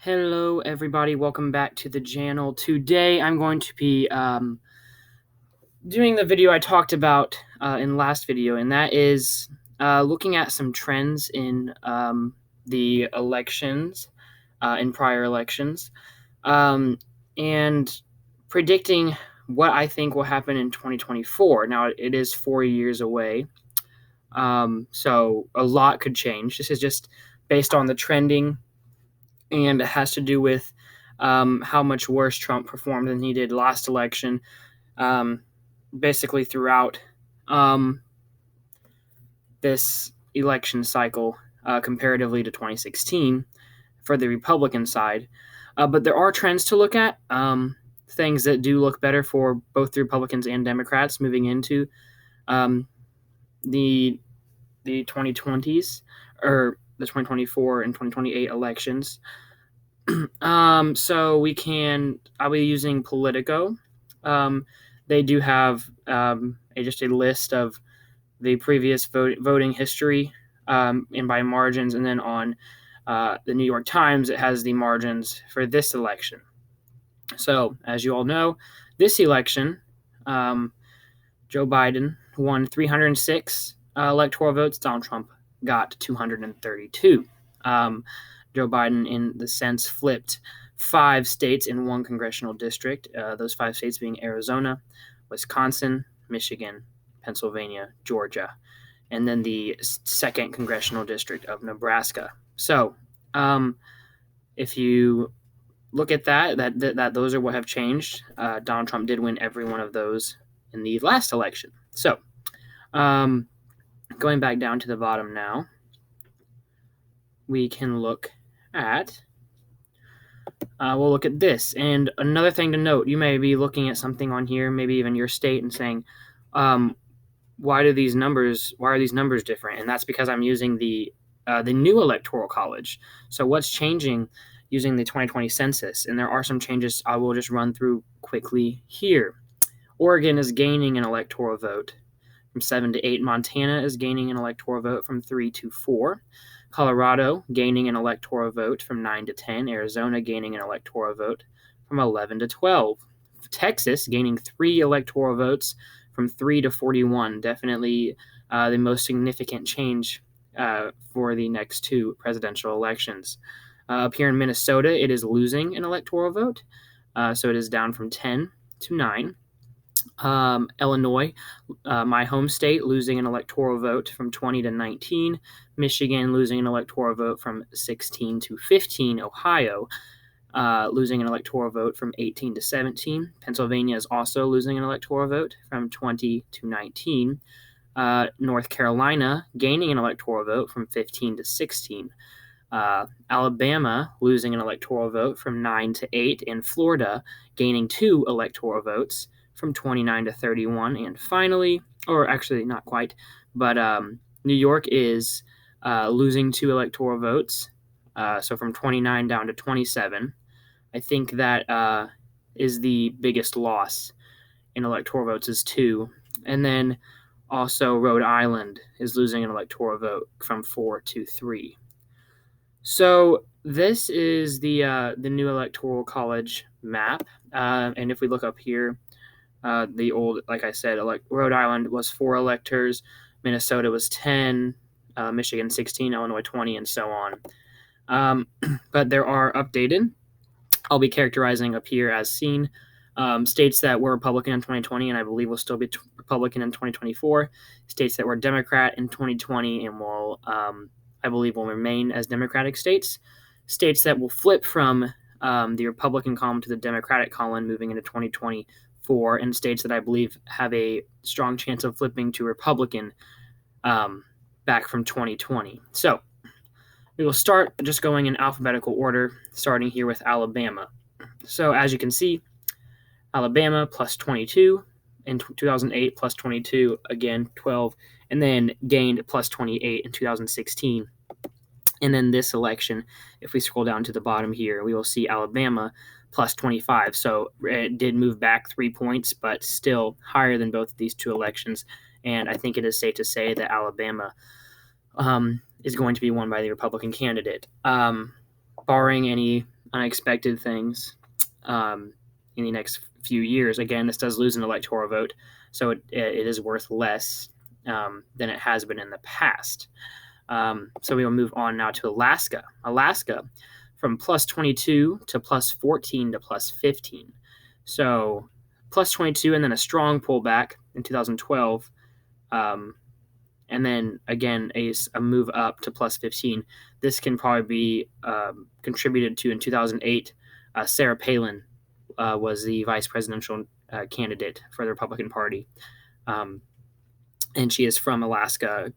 Hello, everybody. Welcome back to the channel. Today, I'm going to be doing the video I talked about in last video, and that is looking at some trends in the elections, in prior elections, and predicting what I think will happen in 2024. Now, it is 4 years away, so a lot could change. This is just based on the trending, and it has to do with how much worse Trump performed than he did last election, basically throughout this election cycle, comparatively to 2016 for the Republican side. But there are trends to look at, things that do look better for both the Republicans and Democrats moving into the 2020s, or the 2024 and 2028 elections. So I'll be using Politico. They do have just a list of the previous voting history, and by margins, and then on the New York Times, it has the margins for this election. So, as you all know, this election, Joe Biden won 306 electoral votes. Donald Trump got 232. Joe Biden, in the sense, flipped 5 states in 1 congressional district, those 5 states being Arizona, Wisconsin, Michigan, Pennsylvania, Georgia, and then the 2nd congressional district of Nebraska. So, if you look at that those are what have changed. Donald Trump did win every one of those in the last election. So, going back down to the bottom now, we can look at we'll look at this. And another thing to note, you may be looking at something on here, maybe even your state, and saying, why are these numbers different? And that's because I'm using the new Electoral College. So what's changing using the 2020 census? And there are some changes I will just run through quickly here. Oregon is gaining an electoral vote from 7 to 8. Montana is gaining an electoral vote from 3 to 4. Colorado gaining an electoral vote from 9 to 10. Arizona gaining an electoral vote from 11 to 12. Texas gaining 3 electoral votes from 3 to 41. Definitely the most significant change for the next 2 presidential elections. Up here in Minnesota, it is losing an electoral vote, so it is down from 10 to 9. Illinois, my home state, losing an electoral vote from 20 to 19. Michigan losing an electoral vote from 16 to 15. Ohio losing an electoral vote from 18 to 17. Pennsylvania is also losing an electoral vote from 20 to 19. North Carolina gaining an electoral vote from 15 to 16. Alabama losing an electoral vote from 9 to 8. And Florida gaining 2 electoral votes from 29 to 31. And finally, or actually not quite, but New York is losing 2 electoral votes, so from 29 down to 27. I think that is the biggest loss in electoral votes, is 2. And then also Rhode Island is losing an electoral vote from 4 to 3. So this is the new Electoral College map, and if we look up here, the old, like I said, Rhode Island was 4 electors, Minnesota was 10, Michigan 16, Illinois 20, and so on. But there are updated. I'll be characterizing up here as seen. States that were Republican in 2020 and I believe will still be Republican in 2024. States that were Democrat in 2020 and will, I believe, will remain as Democratic states. States that will flip from the Republican column to the Democratic column moving into 2024, and states that I believe have a strong chance of flipping to Republican back from 2020. So we will start just going in alphabetical order, starting here with Alabama. So as you can see, Alabama plus 22 in 2008, plus 22 again, 12, and then gained plus 28 in 2016. And then this election, if we scroll down to the bottom here, we will see Alabama plus 25. So it did move back 3 points, but still higher than both of these 2 elections. And I think it is safe to say that Alabama is going to be won by the Republican candidate. Barring any unexpected things in the next few years. Again, this does lose an electoral vote, so it is worth less than it has been in the past. So we will move on now to Alaska. Alaska, from plus 22 to plus 14 to plus 15. So plus 22 and then a strong pullback in 2012. And then again, a move up to plus 15. This can probably be contributed to in 2008. Sarah Palin was the vice presidential candidate for the Republican Party. And she is from Alaska,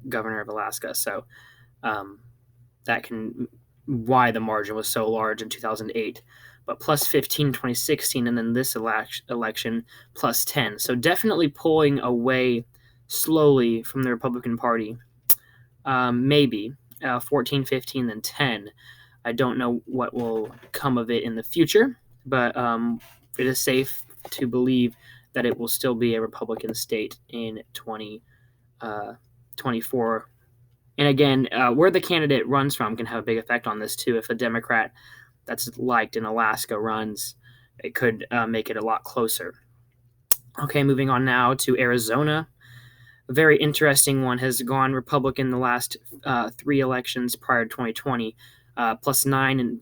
governor of Alaska. So that can why the margin was so large in 2008. But plus 15 2016, and then this election plus 10. So definitely pulling away slowly from the Republican Party. Maybe 14, 15, then 10. I don't know what will come of it in the future, but it is safe to believe that it will still be a Republican state in 2024. And again, where the candidate runs from can have a big effect on this too. If a Democrat that's liked in Alaska runs, it could make it a lot closer. Okay, moving on now to Arizona. A very interesting one has gone Republican the last 3 elections prior to 2020, plus 9 in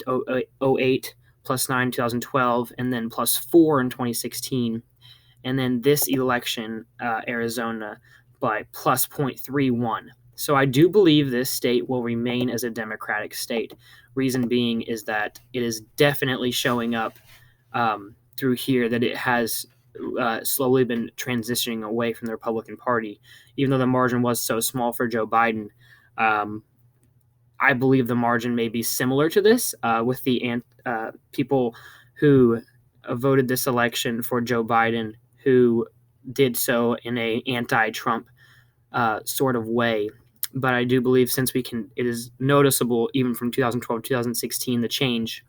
08, plus 9 in 2012, and then plus 4 in 2016. And then this election, Arizona, by plus 0.31. So I do believe this state will remain as a Democratic state. Reason being is that it is definitely showing up through here that it has slowly been transitioning away from the Republican Party. Even though the margin was so small for Joe Biden, I believe the margin may be similar to this with the people who voted this election for Joe Biden, who did so in a anti-Trump sort of way. But I do believe since it is noticeable even from 2012 to 2016, the change,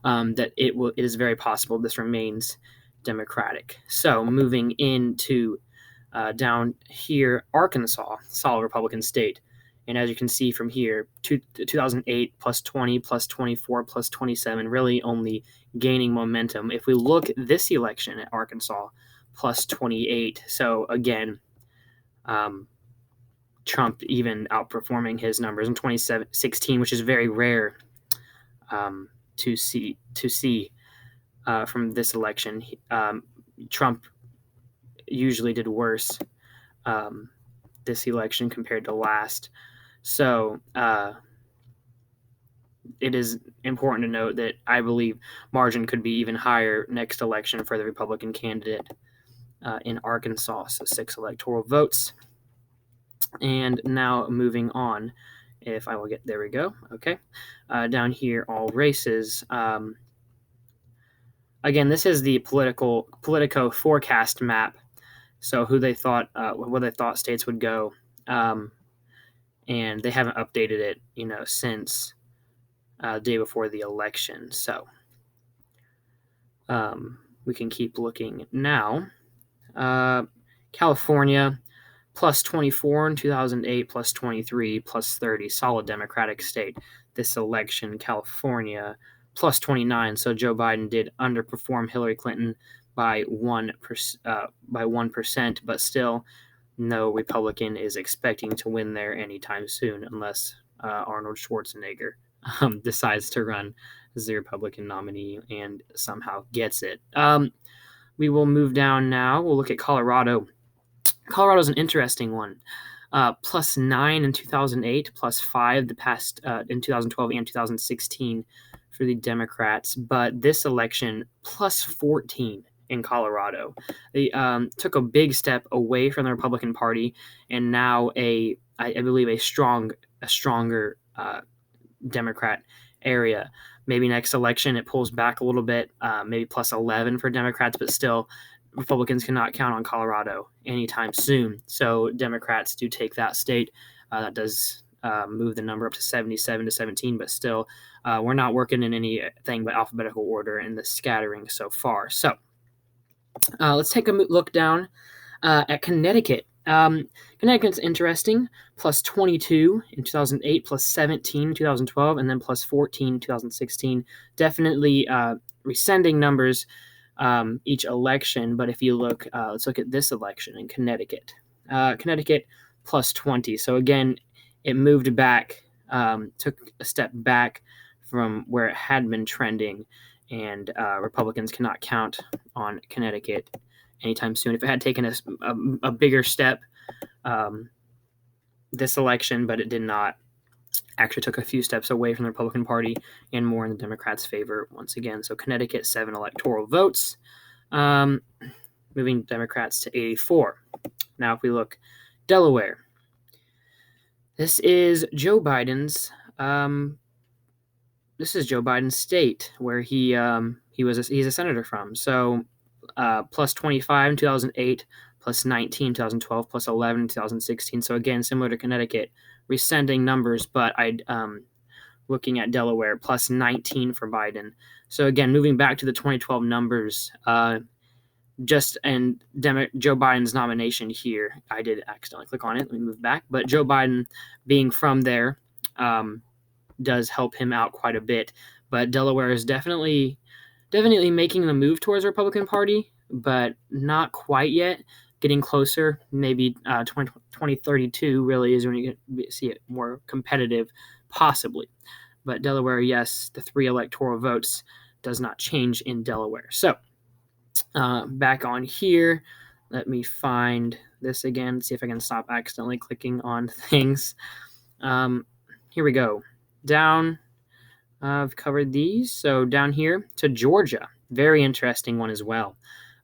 that it is very possible this remains Democratic. So moving into down here, Arkansas, solid Republican state. And as you can see from here, 2008 plus 20 plus 24 plus 27, really only gaining momentum. If we look at this election at Arkansas, plus 28. So again, Trump even outperforming his numbers in 2016, which is very rare to see from this election. Trump usually did worse this election compared to last. So it is important to note that I believe margin could be even higher next election for the Republican candidate in Arkansas. So 6 electoral votes. And now moving on, if I will get, there we go. Okay. Down here, all races. Again, this is the Politico forecast map. So who they thought, where they thought states would go. And they haven't updated it, since the day before the election. So we can keep looking now. California, plus 24 in 2008, plus 23, plus 30, solid Democratic state. This election, California, plus 29. So Joe Biden did underperform Hillary Clinton by 1%, but still no Republican is expecting to win there anytime soon unless Arnold Schwarzenegger decides to run as the Republican nominee and somehow gets it. We will move down now. We'll look at Colorado. Colorado's an interesting one. Plus 9 in 2008, plus 5 the past in 2012 and 2016 for the Democrats. But this election, plus 14 in Colorado. They took a big step away from the Republican Party, and now I believe a stronger Democrat area. Maybe next election it pulls back a little bit, maybe plus 11 for Democrats, but still Republicans cannot count on Colorado anytime soon. So Democrats do take that state. That does move the number up to 77 to 17, but still we're not working in anything but alphabetical order in the scattering so far. So let's take a look down at Connecticut. Connecticut's interesting. Plus 22 in 2008, plus 17 in 2012, and then plus 14 in 2016. Definitely rescinding numbers each election. But if you look, let's look at this election in Connecticut. Connecticut plus 20. So again, it moved back, took a step back from where it had been trending, and Republicans cannot count on Connecticut anytime soon. If it had taken a bigger step this election, but it did not, actually took a few steps away from the Republican Party and more in the Democrats' favor once again. So Connecticut, 7 electoral votes, moving Democrats to 84. Now, if we look Delaware, this is Joe Biden's. This is Joe Biden's state where he's a senator from. So plus 25 in 2008, plus 19 in 2012, plus 11 in 2016. So again, similar to Connecticut, rescinding numbers, but I'd looking at Delaware, plus 19 for Biden. So again, moving back to the 2012 numbers, Joe Biden's nomination here, I did accidentally click on it. Let me move back. But Joe Biden being from there does help him out quite a bit. But Delaware is definitely making the move towards the Republican Party, but not quite yet. Getting closer, maybe 2032 really is when you see it more competitive, possibly. But Delaware, yes, the 3 electoral votes does not change in Delaware. So back on here, let me find this again, see if I can stop accidentally clicking on things. Here we go. Down, I've covered these. So down here to Georgia, very interesting one as well.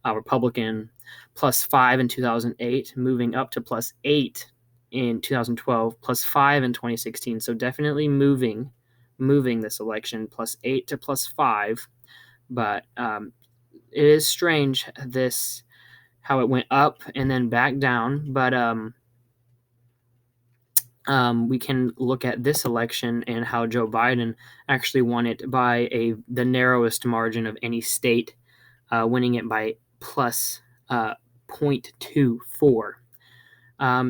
Republican plus 5 in 2008, moving up to plus 8 in 2012, plus 5 in 2016. So definitely moving this election, plus 8 to plus 5. But it is strange how it went up and then back down. But we can look at this election and how Joe Biden actually won it by the narrowest margin of any state, winning it by plus 0.24.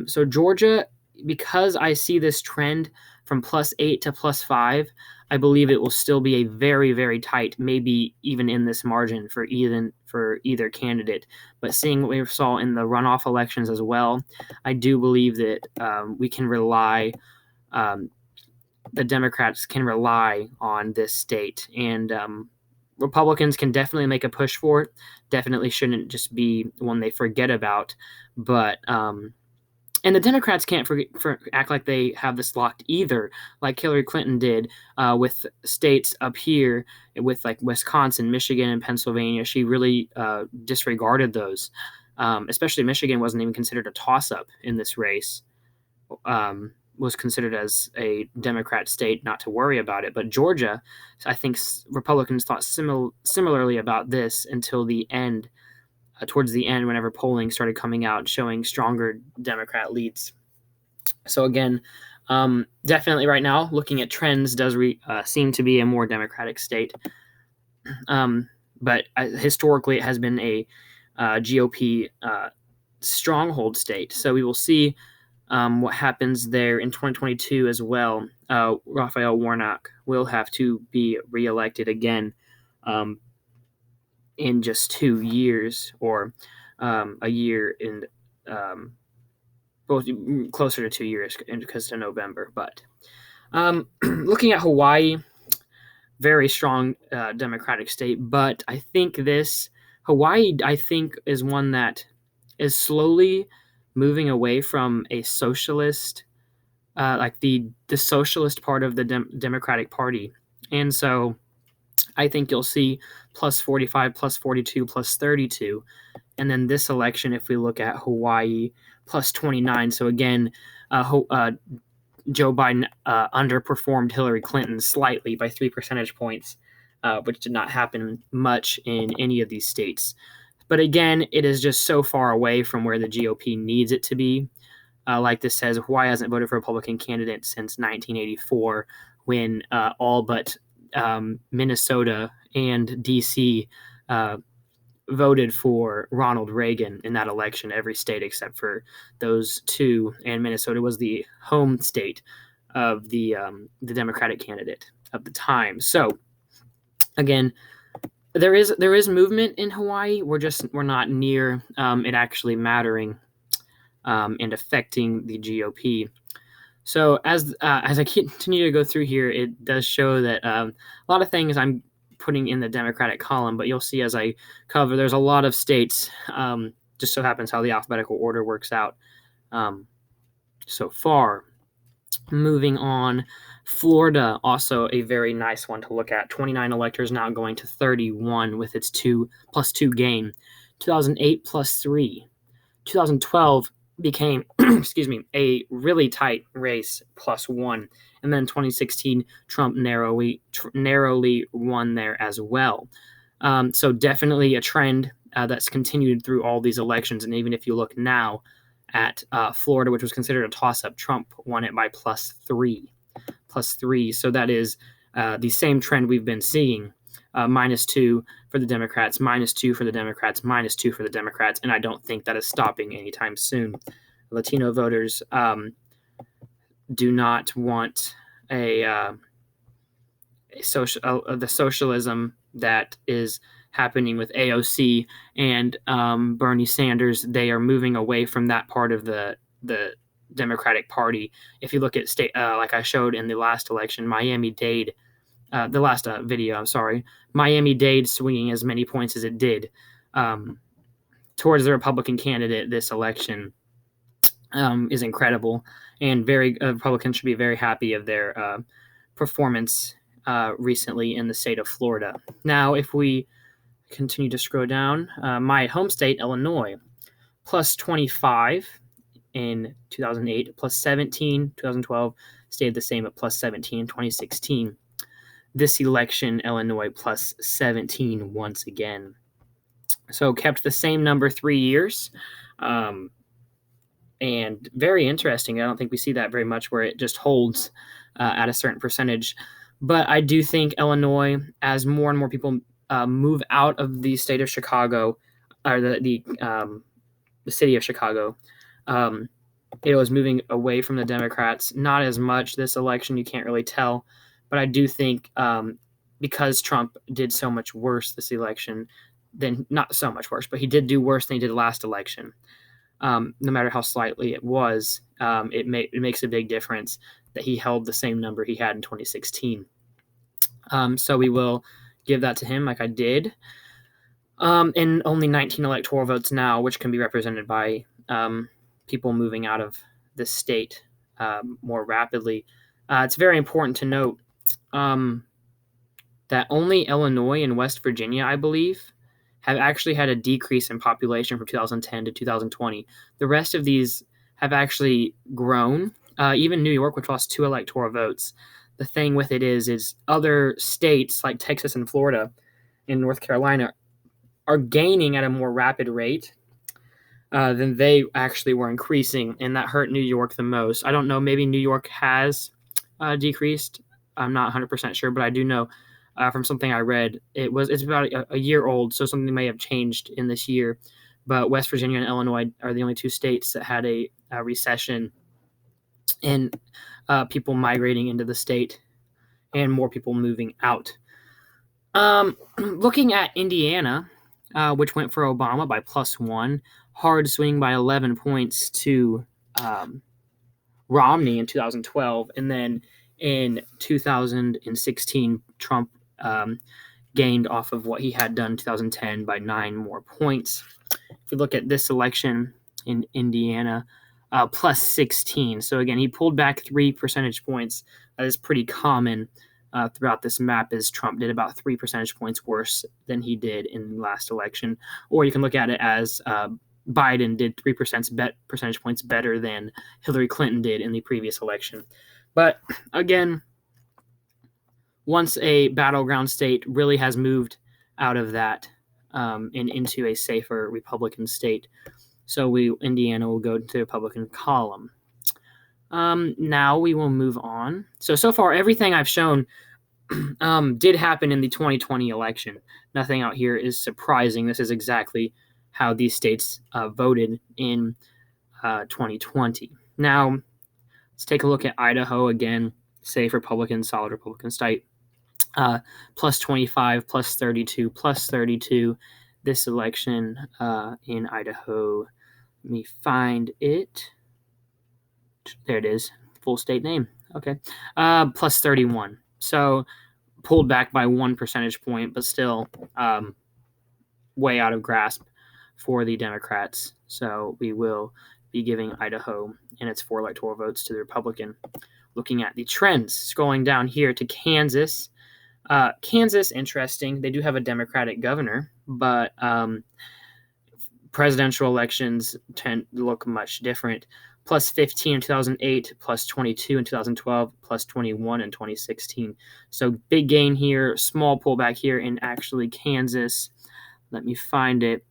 So Georgia, because I see this trend from plus 8 to plus 5, I believe it will still be a very, very tight, maybe even in this margin for either candidate. But seeing what we saw in the runoff elections as well, I do believe that we can rely, the Democrats can rely on this state. And Republicans can definitely make a push for it. Definitely shouldn't just be one they forget about. But and the Democrats can't act like they have this locked either, like Hillary Clinton did with states up here, with like Wisconsin, Michigan, and Pennsylvania. She really disregarded those. Especially Michigan wasn't even considered a toss-up in this race. Was considered as a Democrat state, not to worry about it. But Georgia, I think Republicans thought similarly about this until the end. Towards the end, whenever polling started coming out showing stronger Democrat leads. So again, definitely right now, looking at trends, does seem to be a more Democratic state. But historically, it has been a GOP stronghold state. So we will see what happens there in 2022 as well. Raphael Warnock will have to be reelected again in just 2 years, or a year in both closer to 2 years because to November. But looking at Hawaii, very strong Democratic state, but I think Hawaii is one that is slowly moving away from a socialist, like the socialist part of the Democratic Party. And so I think you'll see plus 45, plus 42, plus 32. And then this election, if we look at Hawaii, plus 29. So again, Joe Biden underperformed Hillary Clinton slightly by 3 percentage points, which did not happen much in any of these states. But again, it is just so far away from where the GOP needs it to be. Like this says, Hawaii hasn't voted for a Republican candidate since 1984, when all but Minnesota and DC voted for Ronald Reagan in that election, every state except for those two, and Minnesota was the home state of the Democratic candidate of the time. So again, there is movement in Hawaii. We're not near it actually mattering and affecting the GOP. So as I continue to go through here, it does show that a lot of things I'm putting in the Democratic column, but you'll see as I cover, there's a lot of states. Just so happens how the alphabetical order works out so far. Moving on, Florida, also a very nice one to look at. 29 electors now going to 31 with its 2+2 gain. 2008 +3. 2012 became, excuse me, a really tight race +1. And then 2016, Trump narrowly won there as well. So definitely a trend that's continued through all these elections. And even if you look now at Florida, which was considered a toss-up, Trump won it by +3. So that is the same trend we've been seeing. -2 for the Democrats, -2 for the Democrats, -2 for the Democrats, and I don't think that is stopping anytime soon. Latino voters do not want the socialism that is happening with AOC and Bernie Sanders. They are moving away from that part of the Democratic Party. If you look at state, like I showed in the last election, Miami-Dade, the last video, I'm sorry, Miami-Dade swinging as many points as it did towards the Republican candidate this election is incredible, and Republicans should be very happy of their performance recently in the state of Florida. Now, if we continue to scroll down, my home state, Illinois, +25 in 2008, +17 2012, stayed the same at +17 in 2016. This election, Illinois +17 once again. So kept the same number 3 years. And very interesting. I don't think we see that very much where it just holds at a certain percentage. But I do think Illinois, as more and more people move out of the state of Chicago, or the city of Chicago, it was moving away from the Democrats. Not as much this election, you can't really tell. But I do think because Trump did so much worse this election, then not so much worse, but he did do worse than he did last election. No matter how slightly it was, it makes a big difference that he held the same number he had in 2016. So we will give that to him like I did. And only 19 electoral votes now, which can be represented by people moving out of the state more rapidly. It's very important to note that only Illinois and West Virginia, I believe, have actually had a decrease in population from 2010 to 2020. The rest of these have actually grown. Even New York, which lost 2 electoral votes. The thing with it is other states like Texas and Florida and North Carolina are gaining at a more rapid rate than they actually were increasing, and that hurt New York the most. I don't know, maybe New York has decreased. I'm not 100% sure, but I do know from something I read, it's about a year old, so something may have changed in this year. But West Virginia and Illinois are the only 2 states that had a recession and people migrating into the state and more people moving out. Looking at Indiana, which went for Obama by +1, hard swing by 11 points to Romney in 2012, and then in 2016, Trump gained off of what he had done in 2010 by 9 more points. If we look at this election in Indiana, +16. So again, he pulled back 3 percentage points. That is pretty common throughout this map, as Trump did about 3 percentage points worse than he did in the last election. Or you can look at it as Biden did 3 percentage points better than Hillary Clinton did in the previous election. But again, once a battleground state really has moved out of that and into a safer Republican state, so Indiana will go to the Republican column. Now we will move on. So far, everything I've shown did happen in the 2020 election. Nothing out here is surprising. This is exactly how these states voted in 2020. Now, let's take a look at Idaho again. Safe Republican, solid Republican state. Plus 25, plus 32, plus 32. This election in Idaho. Let me find it. There it is. Full state name. Okay. Plus 31. So pulled back by 1 percentage point, but still way out of grasp for the Democrats. So we will be giving Idaho and its 4 electoral votes to the Republican. Looking at the trends, scrolling down here to Kansas. Kansas, interesting. They do have a Democratic governor, but presidential elections tend to look much different. Plus 15 in 2008, plus 22 in 2012, plus 21 in 2016. So big gain here, small pullback here in actually Kansas. Let me find it.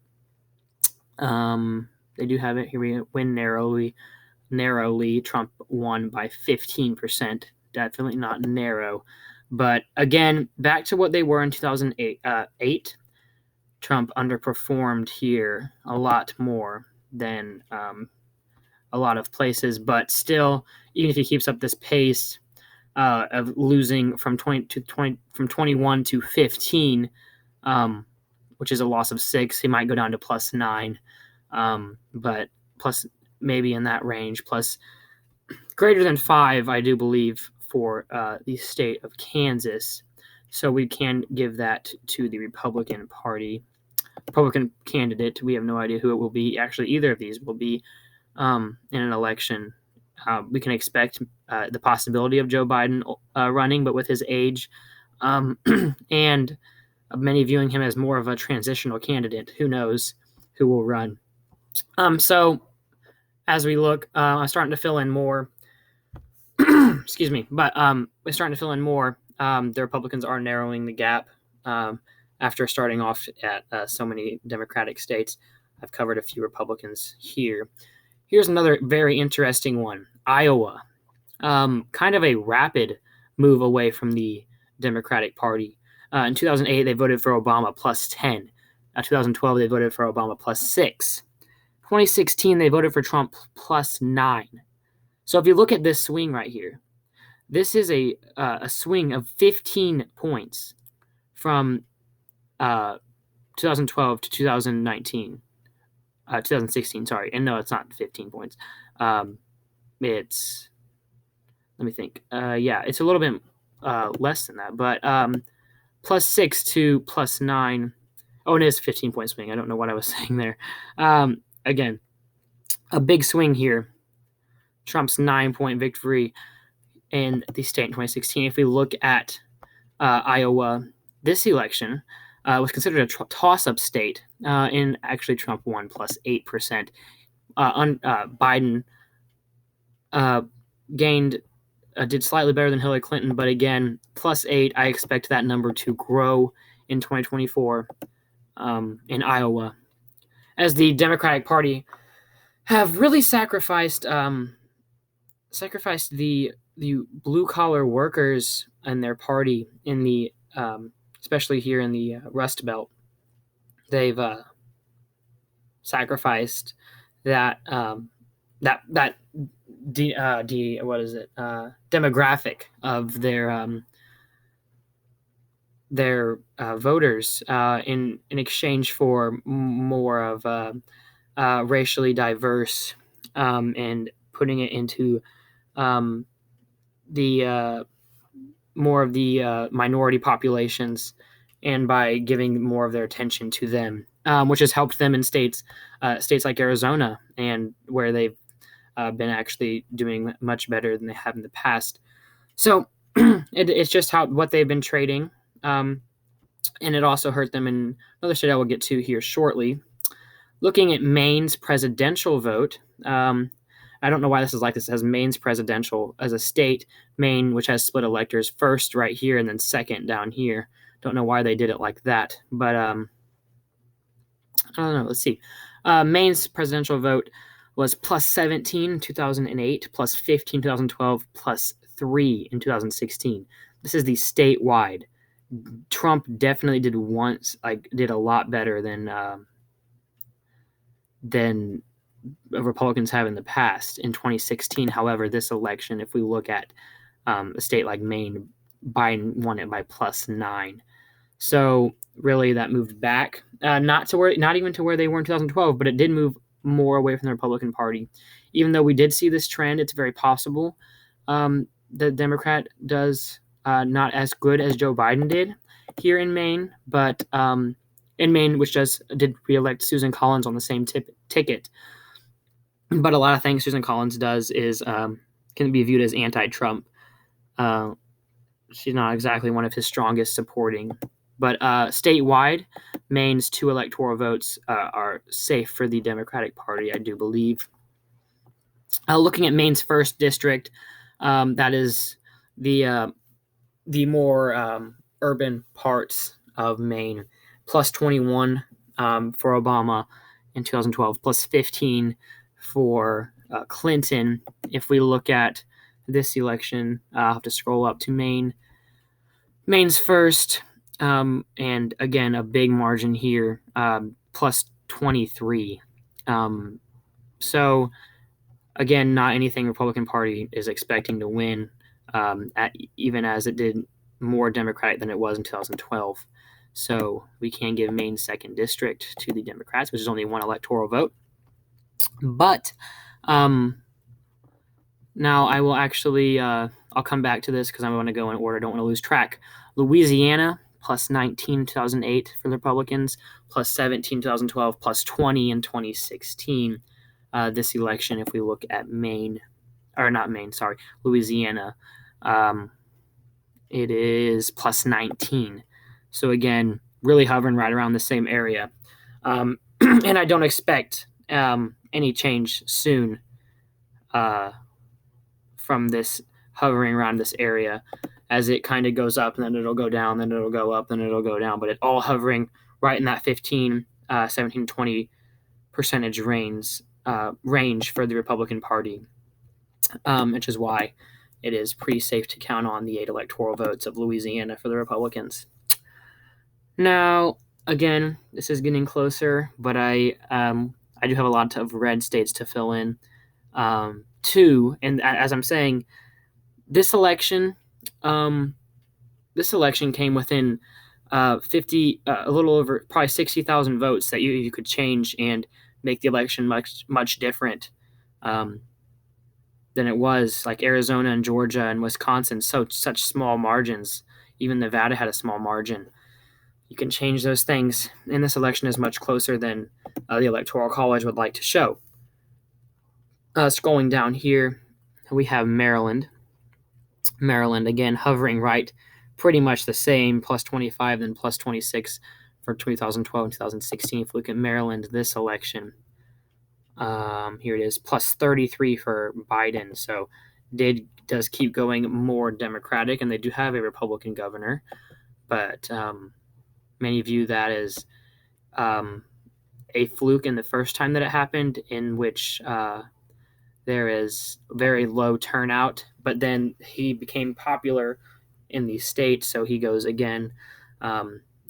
They do have it here. We win narrowly. Trump won by 15%. Definitely not narrow. But again, back to what they were in 2008. Trump underperformed here a lot more than a lot of places, but still, even if he keeps up this pace of losing from 21 to 15, which is a loss of 6, he might go down to plus 9, but plus maybe in that range, plus greater than 5, I do believe, for the state of Kansas. So we can give that to the Republican Party. Republican candidate. We have no idea who it will be. Actually, either of these will be in an election. We can expect the possibility of Joe Biden running, but with his age and many viewing him as more of a transitional candidate, who knows who will run. So as we look, I'm starting to fill in more. Excuse me, but we're starting to fill in more. The Republicans are narrowing the gap after starting off at so many Democratic states. I've covered a few Republicans here. Here's another very interesting one. Iowa. Kind of a rapid move away from the Democratic Party. In 2008, they voted for Obama plus 10. 2012, they voted for Obama plus 6. 2016, they voted for Trump plus 9. So if you look at this swing right here, this is a swing of 15 points from 2012 to 2019. 2016, sorry. And no, it's not 15 points. It's, let me think. Yeah, it's a little bit less than that, but plus 6 to plus 9. Oh, it is a 15-point swing. I don't know what I was saying there. Again, a big swing here. Trump's 9-point victory in the state in 2016. If we look at Iowa, this election was considered a toss-up state, and actually Trump won plus 8%. Biden did slightly better than Hillary Clinton, but again, plus 8. I expect that number to grow in 2024 in Iowa, as the Democratic Party have really sacrificed the blue-collar workers in their party in the especially here in the Rust Belt. They've sacrificed that demographic of their voters in exchange for more of racially diverse and putting it into the more of the minority populations, and by giving more of their attention to them, which has helped them in states like Arizona, and where they've been actually doing much better than they have in the past. So it's just what they've been trading, and it also hurt them in another state I will get to here shortly. Looking at Maine's presidential vote, I don't know why this is like this. It has Maine's presidential as a state. Maine, which has split electors, first right here and then second down here. Don't know why they did it like that, but I don't know. Let's see. Maine's presidential vote was plus 17 in 2008, plus 15 in 2012, plus 3 in 2016. This is the statewide. Trump definitely did a lot better than Republicans have in the past. In 2016, however, this election, if we look at a state like Maine, Biden won it by +9. So really, that moved back, not even to where they were in 2012, but it did move more away from the Republican Party. Even though we did see this trend, it's very possible the Democrat does not as good as Joe Biden did here in Maine, but in Maine, which did reelect Susan Collins on the same ticket. But a lot of things Susan Collins does is can be viewed as anti-Trump. She's not exactly one of his strongest supporting. But statewide, Maine's 2 electoral votes are safe for the Democratic Party, I do believe. Looking at Maine's 1st district, that is the more urban parts of Maine, +21 for Obama in 2012, +15 for Clinton. If we look at this election, I'll have to scroll up to Maine's 1st, and again, a big margin here, +23. So again, not anything Republican Party is expecting to win, even as it did more Democratic than it was in 2012. So we can give Maine's 2nd district to the Democrats, which is only 1 electoral vote. But now I will actually, I'll come back to this because I want to go in order. I don't want to lose track. Louisiana, +19 2008 for the Republicans, +17 2012, +20 in 2016. This election, if we look at Louisiana, it is +19. So again, really hovering right around the same area. And I don't expect any change soon from this hovering around this area, as it kind of goes up and then it'll go down, then it'll go up, then it'll go down, but it's all hovering right in that 15, 17, 20% range for the Republican Party, which is why it is pretty safe to count on the 8 electoral votes of Louisiana for the Republicans. Now, again, this is getting closer, but I do have a lot of red states to fill in too. And as I'm saying, this election came within a little over probably 60,000 votes that you could change and make the election much different than it was. Like Arizona and Georgia and Wisconsin, such small margins. Even Nevada had a small margin. You can change those things, and this election is much closer than the Electoral College would like to show. Scrolling down here, we have Maryland. Maryland, again, hovering right, pretty much the same, +25, then +26 for 2012 and 2016. If we look at Maryland this election, here it is, +33 for Biden. So does keep going more Democratic, and they do have a Republican governor, but many view that as a fluke in the first time that it happened, in which there is very low turnout, but then he became popular in the state, so he goes again.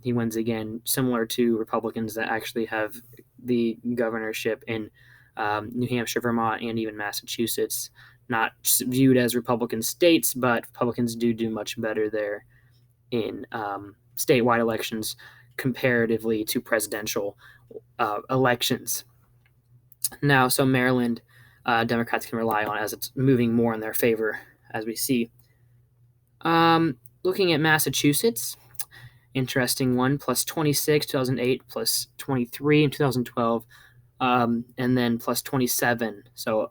He wins again, similar to Republicans that actually have the governorship in New Hampshire, Vermont, and even Massachusetts. Not viewed as Republican states, but Republicans do much better there in statewide elections comparatively to presidential elections. Now, so Maryland, Democrats can rely on as it's moving more in their favor, as we see. Looking at Massachusetts, interesting one, +26, 2008, +23 in 2012, and then +27. So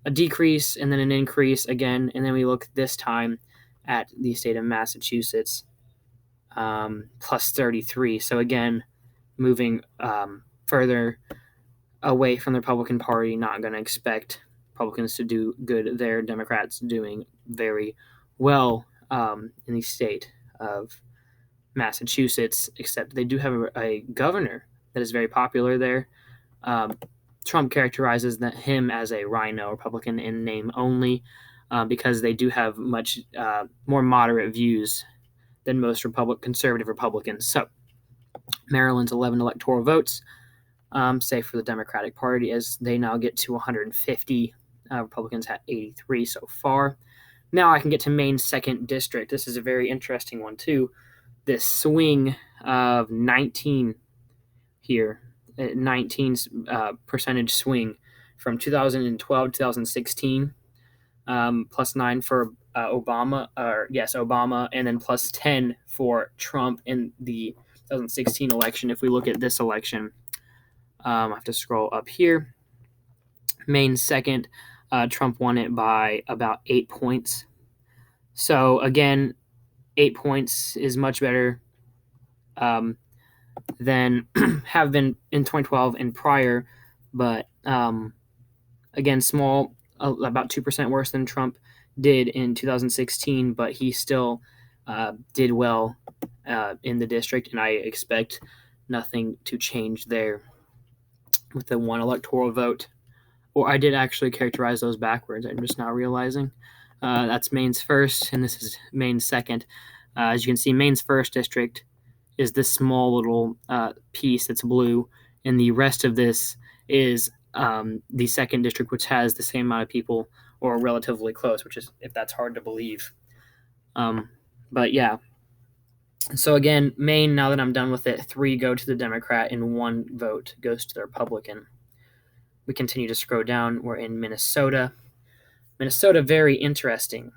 a decrease and then an increase again. And then we look this time at the state of Massachusetts, +33. So again, moving further away from the Republican Party. Not going to expect Republicans to do good there. Democrats doing very well in the state of Massachusetts, except they do have a governor that is very popular there. Trump characterizes him as a rhino Republican in name only. because they do have much more moderate views than most conservative Republicans. So Maryland's 11 electoral votes, say for the Democratic Party, as they now get to 150. Republicans had 83 so far. Now I can get to Maine's 2nd district. This is a very interesting one too. This swing of 19 here, 19 percentage swing from 2012 to 2016, plus 9 for Obama, and then plus 10 for Trump in the 2016 election. If we look at this election, I have to scroll up here. Maine's 2nd, Trump won it by about 8 points. So again, 8 points is much better than have been in 2012 and prior, but again, small, about 2% worse than Trump did in 2016, but he still did well in the district, and I expect nothing to change there with the 1 electoral vote. Or I did actually characterize those backwards. I'm just now realizing. That's Maine's 1st, and this is Maine's 2nd. As you can see, Maine's 1st district is this small little piece that's blue, and the rest of this is the 2nd district, which has the same amount of people or relatively close, which is, if that's hard to believe. But yeah. So again, Maine, now that I'm done with it, 3 go to the Democrat and 1 vote goes to the Republican. We continue to scroll down. We're in Minnesota. Minnesota, very interesting.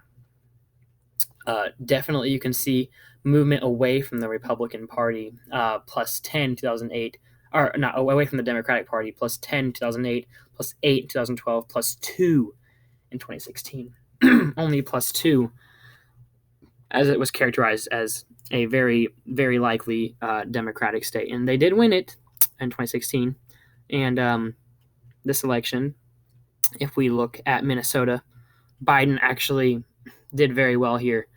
Definitely you can see movement away from the Republican Party, plus 10 2008, or not away from the Democratic Party, plus 10 2008, plus 8 in 2012, plus 2 in 2016. Only plus 2, as it was characterized as a very, very likely Democratic state. And they did win it in 2016. And this election, if we look at Minnesota, Biden actually did very well here.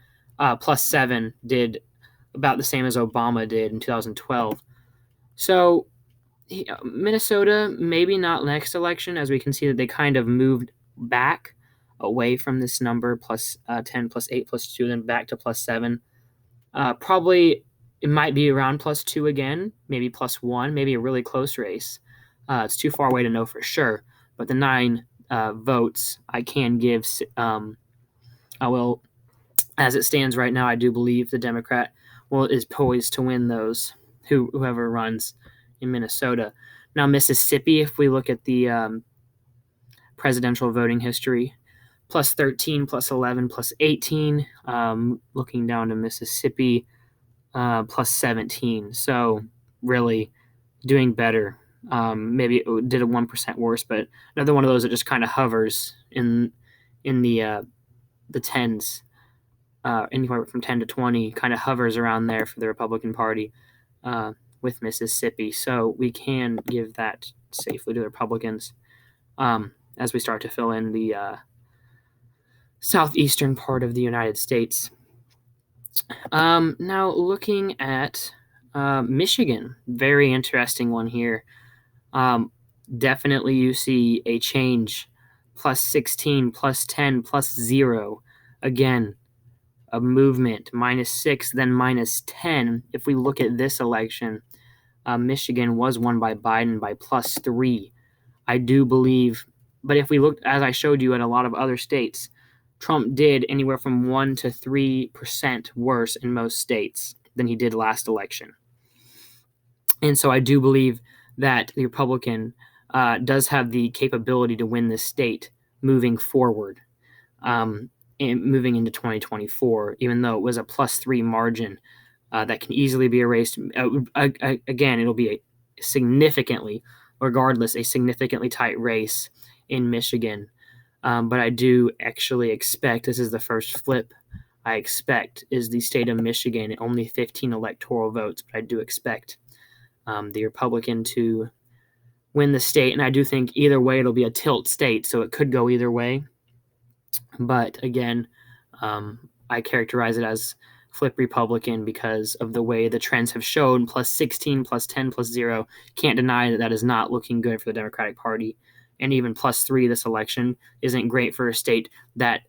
Plus 7 did about the same as Obama did in 2012. So Minnesota, maybe not next election, as we can see that they kind of moved back away from this number, plus 10, plus 8, plus 2, then back to plus 7. Probably it might be around plus 2 again, maybe plus 1, maybe a really close race. It's too far away to know for sure, but the 9 votes I can give. I will, as it stands right now, I do believe the Democrat is poised to win those, whoever runs in Minnesota. Now, Mississippi, if we look at the presidential voting history, plus 13, plus 11, plus 18. Looking down to Mississippi, plus 17. So really doing better. Maybe it did a 1% worse, but another one of those that just kind of hovers in the tens, anywhere from 10 to 20, kind of hovers around there for the Republican Party with Mississippi. So we can give that safely to the Republicans as we start to fill in the southeastern part of the United States. Now looking at Michigan, very interesting one here. Definitely you see a change, plus 16, plus 10, plus 0. Again, a movement, minus 6, then minus 10. If we look at this election, Michigan was won by Biden by plus 3. I do believe, but if we looked, as I showed you, at a lot of other states, Trump did anywhere from 1% to 3% worse in most states than he did last election. And so I do believe that the Republican does have the capability to win this state moving forward, and moving into 2024, even though it was a plus 3 margin that can easily be erased. Again, it'll be a significantly tight race in Michigan. But I do actually expect, this is the first flip I expect, is the state of Michigan, only 15 electoral votes, but I do expect the Republican to win the state, and I do think either way it'll be a tilt state, so it could go either way. But again, I characterize it as flip Republican because of the way the trends have shown, plus 16, plus 10, plus 0. Can't deny that that is not looking good for the Democratic Party. And even plus 3 this election isn't great for a state that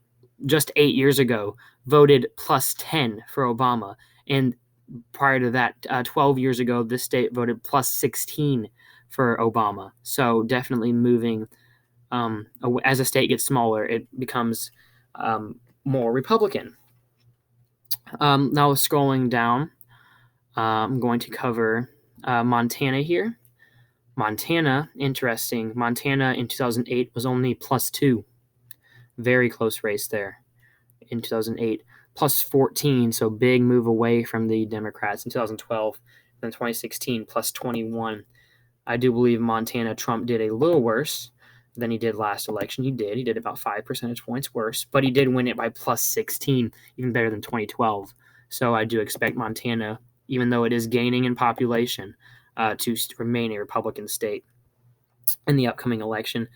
just 8 years ago, voted plus 10 for Obama. And prior to that, 12 years ago, this state voted plus 16 for Obama. So definitely moving, as a state gets smaller, it becomes more Republican. Now scrolling down, I'm going to cover Montana here. Montana, interesting. Montana in 2008 was only plus 2. Very close race there in 2008. Plus 14, so big move away from the Democrats in 2012. Then 2016, plus 21. I do believe Montana Trump did a little worse than he did last election. He did about 5 percentage points worse, but he did win it by plus 16, even better than 2012. So I do expect Montana, even though it is gaining in population, to remain a Republican state in the upcoming election.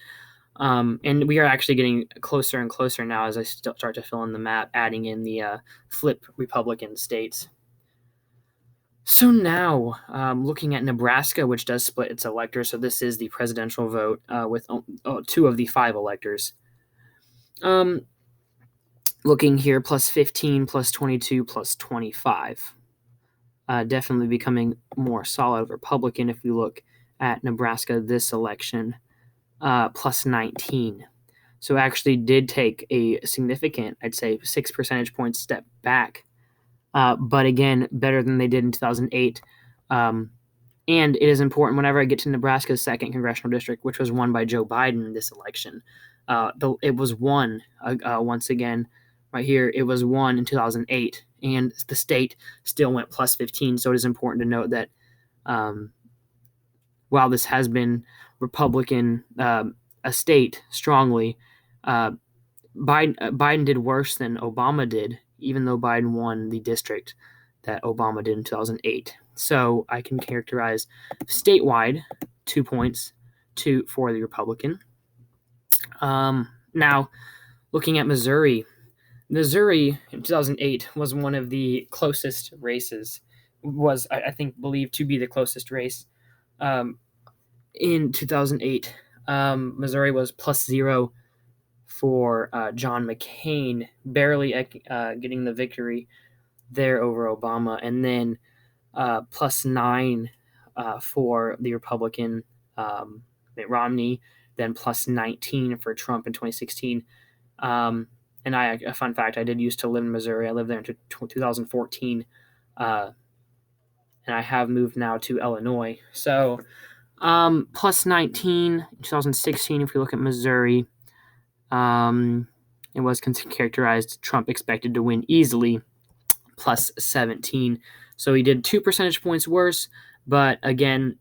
And we are actually getting closer and closer now as I start to fill in the map, adding in the flip Republican states. So now, looking at Nebraska, which does split its electors, so this is the presidential vote with 2 of the 5 electors. Looking here, plus 15, plus 22, plus 25. Definitely becoming more solid Republican if we look at Nebraska this election, plus 19. So actually did take a significant, I'd say, 6 percentage points step back. But again, better than they did in 2008. And it is important whenever I get to Nebraska's 2nd congressional district, which was won by Joe Biden this election. It was won, once again, right here, it was won in 2008, and the state still went plus 15. So it is important to note that while this has been Republican, a state strongly, Biden did worse than Obama did, even though Biden won the district that Obama did in 2008. So I can characterize statewide 2 points for the Republican. Now, looking at Missouri in 2008 was one of the closest races. Was, I think, believed to be the closest race in 2008. Missouri was plus 0 for John McCain, barely getting the victory there over Obama, and then plus 9 for the Republican Mitt Romney, then plus 19 for Trump in 2016. And a fun fact, I did used to live in Missouri. I lived there until 2014, and I have moved now to Illinois. So plus 19 in 2016, if we look at Missouri, it was characterized Trump expected to win easily, plus 17. So he did 2 percentage points worse, but again,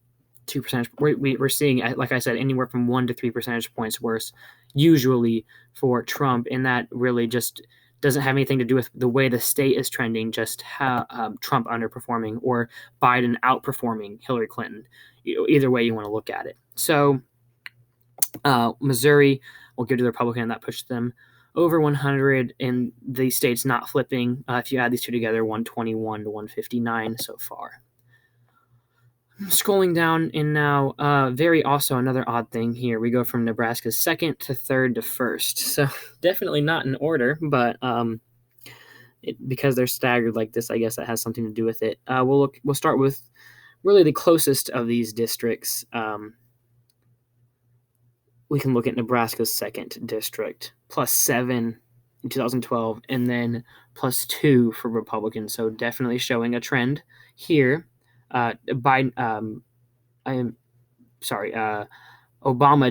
2 percentage. We're seeing, like I said, anywhere from 1 to 3 percentage points worse, usually for Trump, and that really just doesn't have anything to do with the way the state is trending, just how Trump underperforming or Biden outperforming Hillary Clinton. Either way you want to look at it. So Missouri will give to the Republican, and that pushed them over 100, and the states not flipping. If you add these two together, 121 to 159 so far. Scrolling down, and now also another odd thing here. We go from Nebraska's 2nd to 3rd to 1st. So definitely not in order, but because they're staggered like this, I guess that has something to do with it. We'll start with really the closest of these districts. We can look at Nebraska's 2nd district, plus 7 in 2012, and then plus 2 for Republicans. So definitely showing a trend here. Obama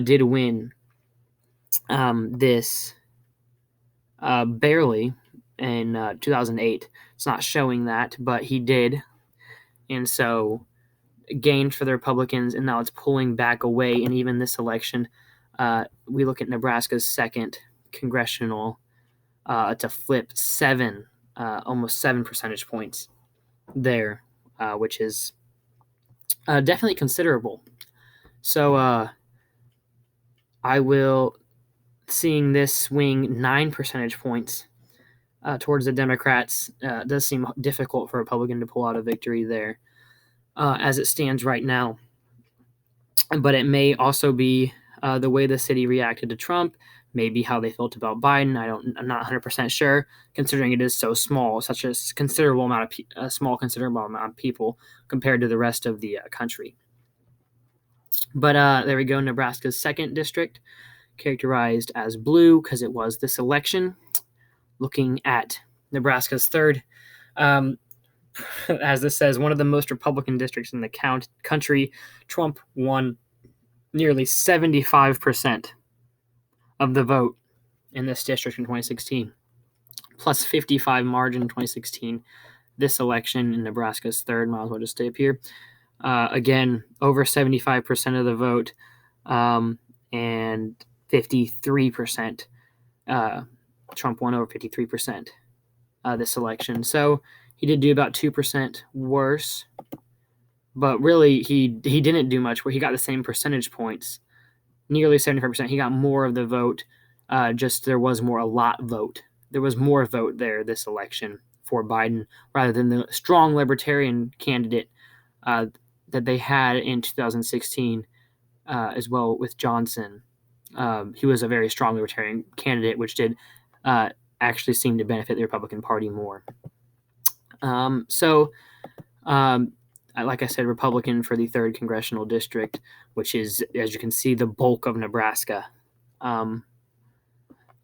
did win this barely in 2008. It's not showing that, but he did. And so gained for the Republicans, and now it's pulling back away. And even this election, we look at Nebraska's 2nd congressional to flip 7, almost 7 percentage points there, which is definitely considerable. So I will seeing this swing 9 percentage points towards the Democrats. Does seem difficult for a Republican to pull out a victory there as it stands right now. But it may also be the way the city reacted to Trump, maybe how they felt about Biden. I'm not 100% sure, considering it is so small, such a considerable amount of considerable amount of people compared to the rest of the country. But there we go. Nebraska's 2nd district, characterized as blue because it was this election. Looking at Nebraska's 3rd, as this says, one of the most Republican districts in the country. Trump won nearly 75% of the vote in this district in 2016, plus 55 margin in 2016. This election in Nebraska's 3rd, might as well just stay up here. Again, over 75% of the vote, and 53%. Trump won over 53% this election. So he did do about 2% worse, but really he didn't do much. Where he got the same percentage points, nearly 75%. He got more of the vote. Just there was more vote. There was more vote there this election for Biden rather than the strong libertarian candidate that they had in 2016 as well with Johnson. He was a very strong libertarian candidate, which did actually seem to benefit the Republican Party more. Like I said, Republican for the 3rd congressional district, which is, as you can see, the bulk of Nebraska. And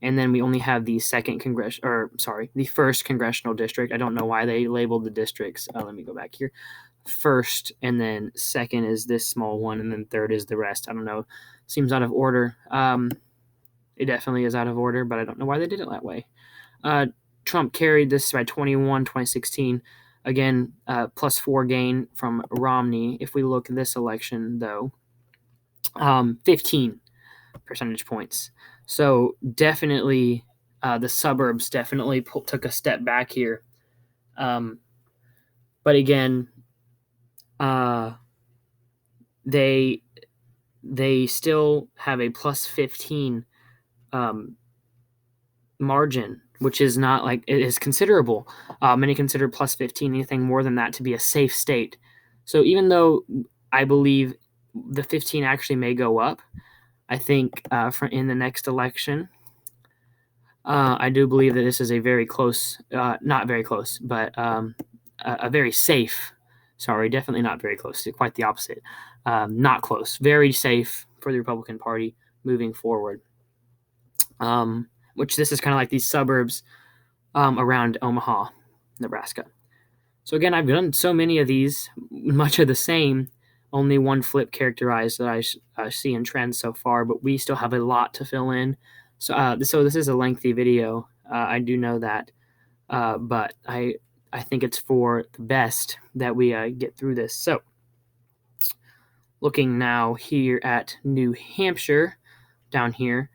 then we only have the 1st congressional district. I don't know why they labeled the districts. Let me go back here. 1st, and then 2nd is this small one, and then 3rd is the rest. I don't know. Seems out of order. It definitely is out of order, but I don't know why they did it that way. Trump carried this by 2016. Again, plus 4 gain from Romney. If we look at this election, though, 15 percentage points. So definitely the suburbs definitely took a step back here. But again, they still have a plus 15 margin, which is not like it is considerable. Many consider plus 15 anything more than that to be a safe state. So even though I believe the 15 actually may go up, I think in the next election, I do believe that this is a very close, not very close, but a very safe. Sorry, definitely not very close. Quite the opposite. Not close. Very safe for the Republican Party moving forward. Which this is kind of like these suburbs around Omaha, Nebraska. So again, I've done so many of these, much of the same, only one flip characterized that I see in trends so far, but we still have a lot to fill in. So this is a lengthy video. I do know that, but I think it's for the best that we get through this. So looking now here at New Hampshire, down here,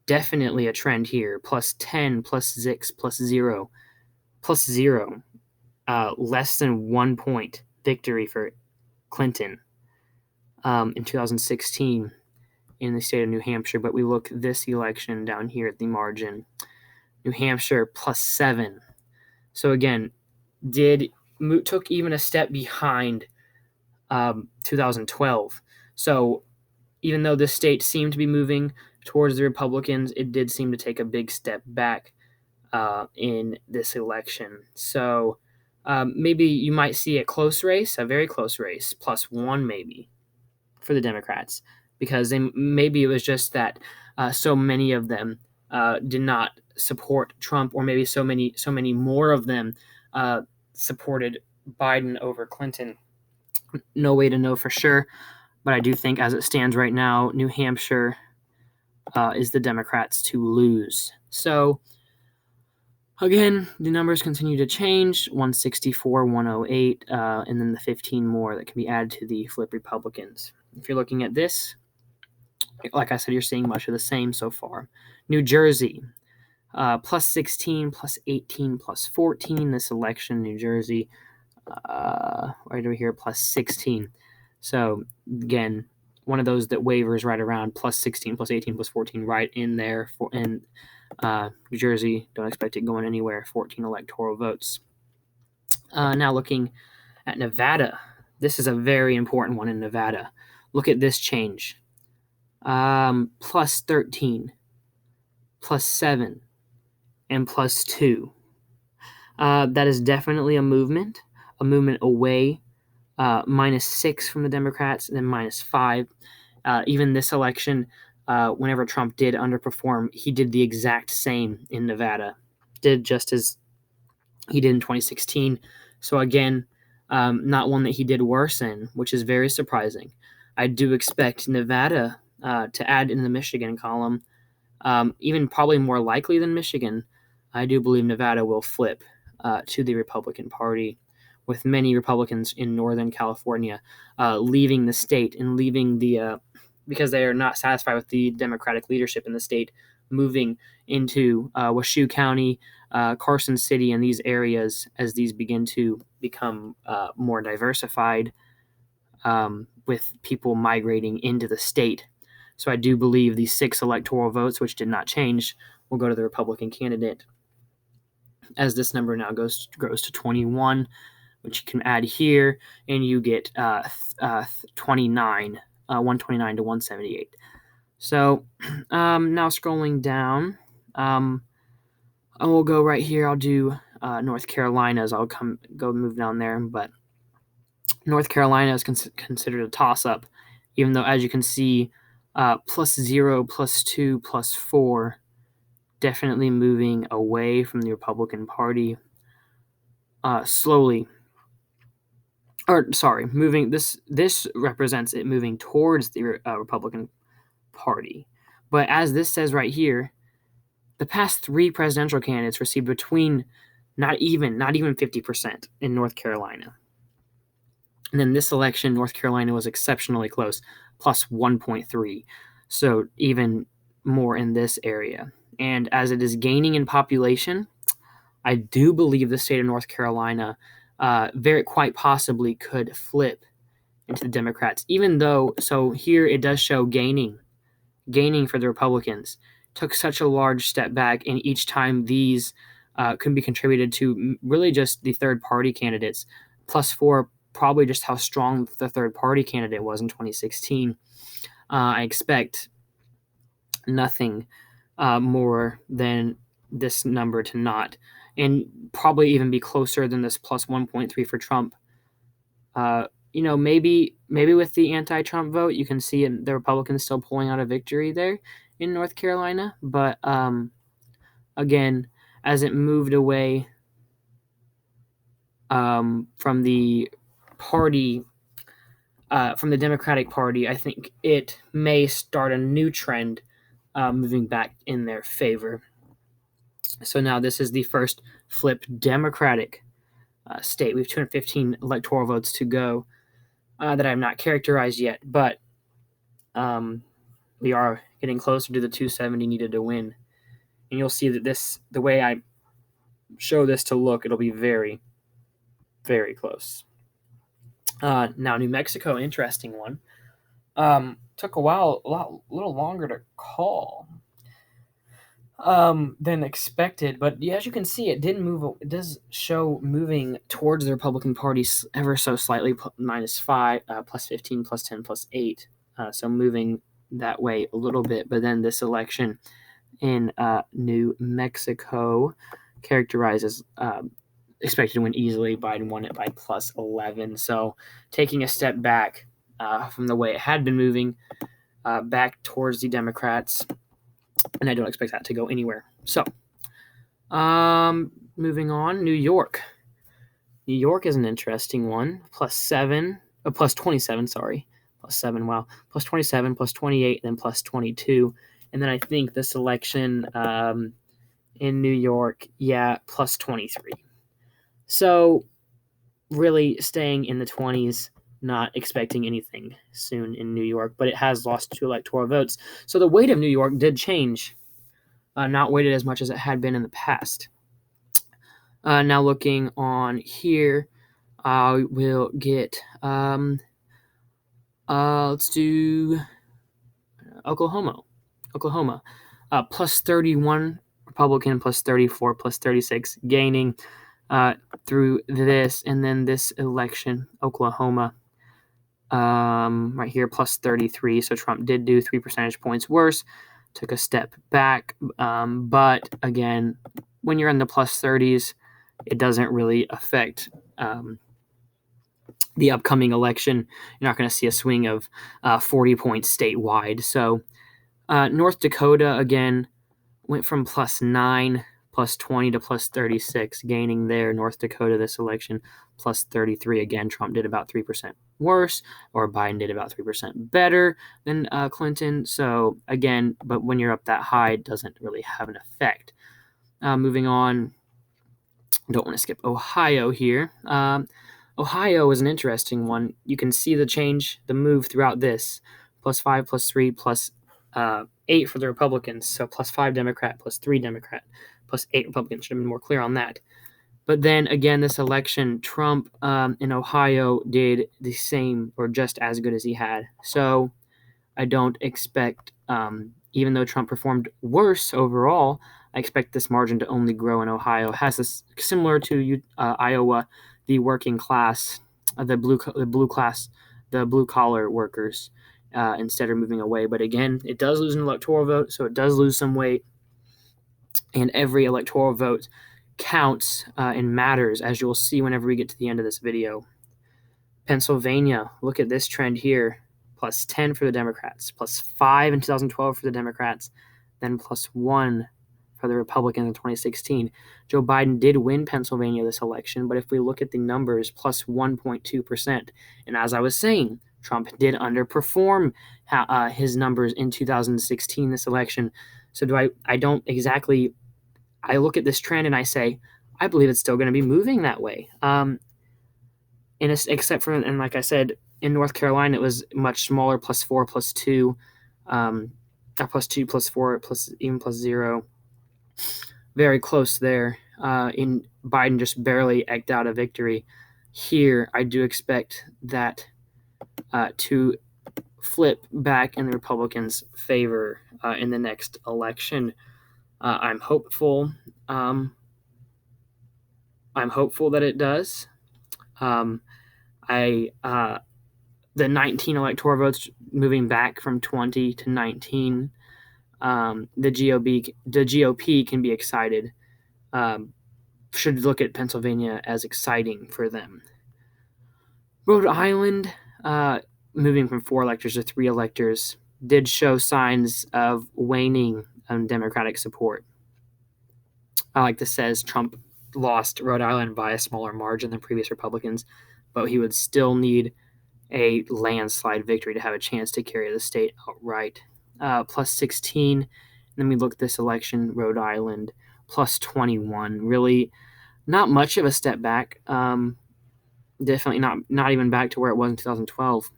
definitely a trend here. Plus 10, plus 6, plus 0, plus 0. Less than 1 point victory for Clinton in 2016 in the state of New Hampshire. But we look this election down here at the margin. New Hampshire plus 7. So again, took even a step behind 2012. So even though this state seemed to be moving towards the Republicans, it did seem to take a big step back in this election. So maybe you might see a close race, a very close race, plus 1 maybe for the Democrats, because maybe it was just that so many of them did not support Trump, or maybe so many more of them supported Biden over Clinton. No way to know for sure, but I do think as it stands right now, New Hampshire is the Democrats to lose. So again, the numbers continue to change, 164, 108, and then the 15 more that can be added to the flip Republicans. If you're looking at this, like I said, you're seeing much of the same so far. New Jersey, plus 16, plus 18, plus 14 this election. New Jersey, right over here, plus 16. So again, one of those that wavers right around plus 16, plus 18, plus 14, right in there. In New Jersey, don't expect it going anywhere. 14 electoral votes. Now looking at Nevada, this is a very important one in Nevada. Look at this change. Plus 13. +7, and +2. That is definitely a movement away. -6 from the Democrats, and then -5. Even this election, whenever Trump did underperform, he did the exact same in Nevada, did just as he did in 2016. So again, not one that he did worse in, which is very surprising. I do expect Nevada to add in the Michigan column, even probably more likely than Michigan. I do believe Nevada will flip to the Republican Party, with many Republicans in Northern California leaving the state and leaving because they are not satisfied with the Democratic leadership in the state, moving into Washoe County, Carson City, and these areas as these begin to become more diversified, with people migrating into the state. So I do believe these 6 electoral votes, which did not change, will go to the Republican candidate, as this number now grows to 21, which you can add here, and you get 29, 129 to 178. So now scrolling down, I will go right here. I'll do North Carolina as I'll move down there, but North Carolina is considered a toss-up, even though, as you can see, +0, +2, +4, definitely moving away from the Republican Party slowly. Or sorry, moving this represents it moving towards the Republican Party. But as this says right here, the past 3 presidential candidates received between not even 50% in North Carolina. And then this election, North Carolina was exceptionally close, +1.3. So even more in this area. And as it is gaining in population, I do believe the state of North Carolina very quite possibly could flip into the Democrats, even though, so here it does show gaining for the Republicans. Took such a large step back, and each time these could be contributed to really just the third party candidates, +4, probably just how strong the third party candidate was in 2016. I expect nothing more than this number to not, and probably even be closer than this +1.3 for Trump. Maybe with the anti-Trump vote, you can see the Republicans still pulling out a victory there in North Carolina. But again, as it moved away from the party, from the Democratic Party, I think it may start a new trend moving back in their favor. So now this is the first flipped Democratic state. We have 215 electoral votes to go that I have not characterized yet, but we are getting closer to the 270 needed to win. And you'll see that the way I show this to look, it'll be very, very close. Now, New Mexico, interesting one. Took a little longer to call than expected, but as you can see, it did move. It does show moving towards the Republican Party ever so slightly, -5, +15, +10, +8. So moving that way a little bit. But then this election in New Mexico characterizes expected to win easily. Biden won it by +11. So taking a step back from the way it had been moving back towards the Democrats. And I don't expect that to go anywhere. So, moving on, New York. New York is an interesting one. +27, sorry. +7, wow. +27, +28, then +22. And then I think this election in New York, +23. So, really staying in the 20s, not expecting anything soon in New York, but it has lost 2 electoral votes. So the weight of New York did change, not weighted as much as it had been in the past. Now looking on here, I will get, let's do Oklahoma, +31 Republican, +34, +36, gaining through this, and then this election, Oklahoma, right here, +33. So Trump did do 3 percentage points worse, took a step back. But again, when you're in the plus 30s, it doesn't really affect the upcoming election. You're not going to see a swing of 40 points statewide. So North Dakota, again, went from plus 9, plus 20 to plus 36, gaining there. North Dakota this election plus 33. Again, Trump did about 3% worse, or Biden did about 3% better than Clinton. So again, but when you're up that high, it doesn't really have an effect. Moving on, don't want to skip Ohio here. Ohio is an interesting one. You can see the change, the move throughout this. Plus 5, plus 3, plus 8 for the Republicans. So plus 5 Democrat, plus 3 Democrat, plus 8 Republicans. Should have been more clear on that. But then again, this election, Trump in Ohio did the same or just as good as he had. So I don't expect, even though Trump performed worse overall, I expect this margin to only grow in Ohio. It has this similar to Iowa, the working class, the blue collar workers instead are moving away. But again, it does lose an electoral vote, so it does lose some weight. And every electoral vote counts and matters, as you'll see whenever we get to the end of this video. Pennsylvania, look at this trend here. Plus 10 for the Democrats, plus 5 in 2012 for the Democrats, then plus 1 for the Republicans in 2016. Joe Biden did win Pennsylvania this election, but if we look at the numbers, plus 1.2%. And as I was saying, Trump did underperform his numbers in 2016, this election. So I look at this trend and I say, I believe it's still going to be moving that way. Except for, and like I said, in North Carolina, it was much smaller, plus 4, plus 2, plus 2, plus 4, even plus 0. Very close there. In Biden just barely eked out a victory. Here, I do expect that to flip back in the Republicans' favor in the next election. I'm hopeful. I'm hopeful that it does. The 19 electoral votes moving back from 20 to 19. The GOP can be excited. Should look at Pennsylvania as exciting for them. Rhode Island, moving from 4 electors to 3 electors, did show signs of waning Democratic support. Like this says, Trump lost Rhode Island by a smaller margin than previous Republicans, but he would still need a landslide victory to have a chance to carry the state outright. Plus 16. And then we look at this election, Rhode Island, plus 21. Really not much of a step back. Definitely not even back to where it was in 2012.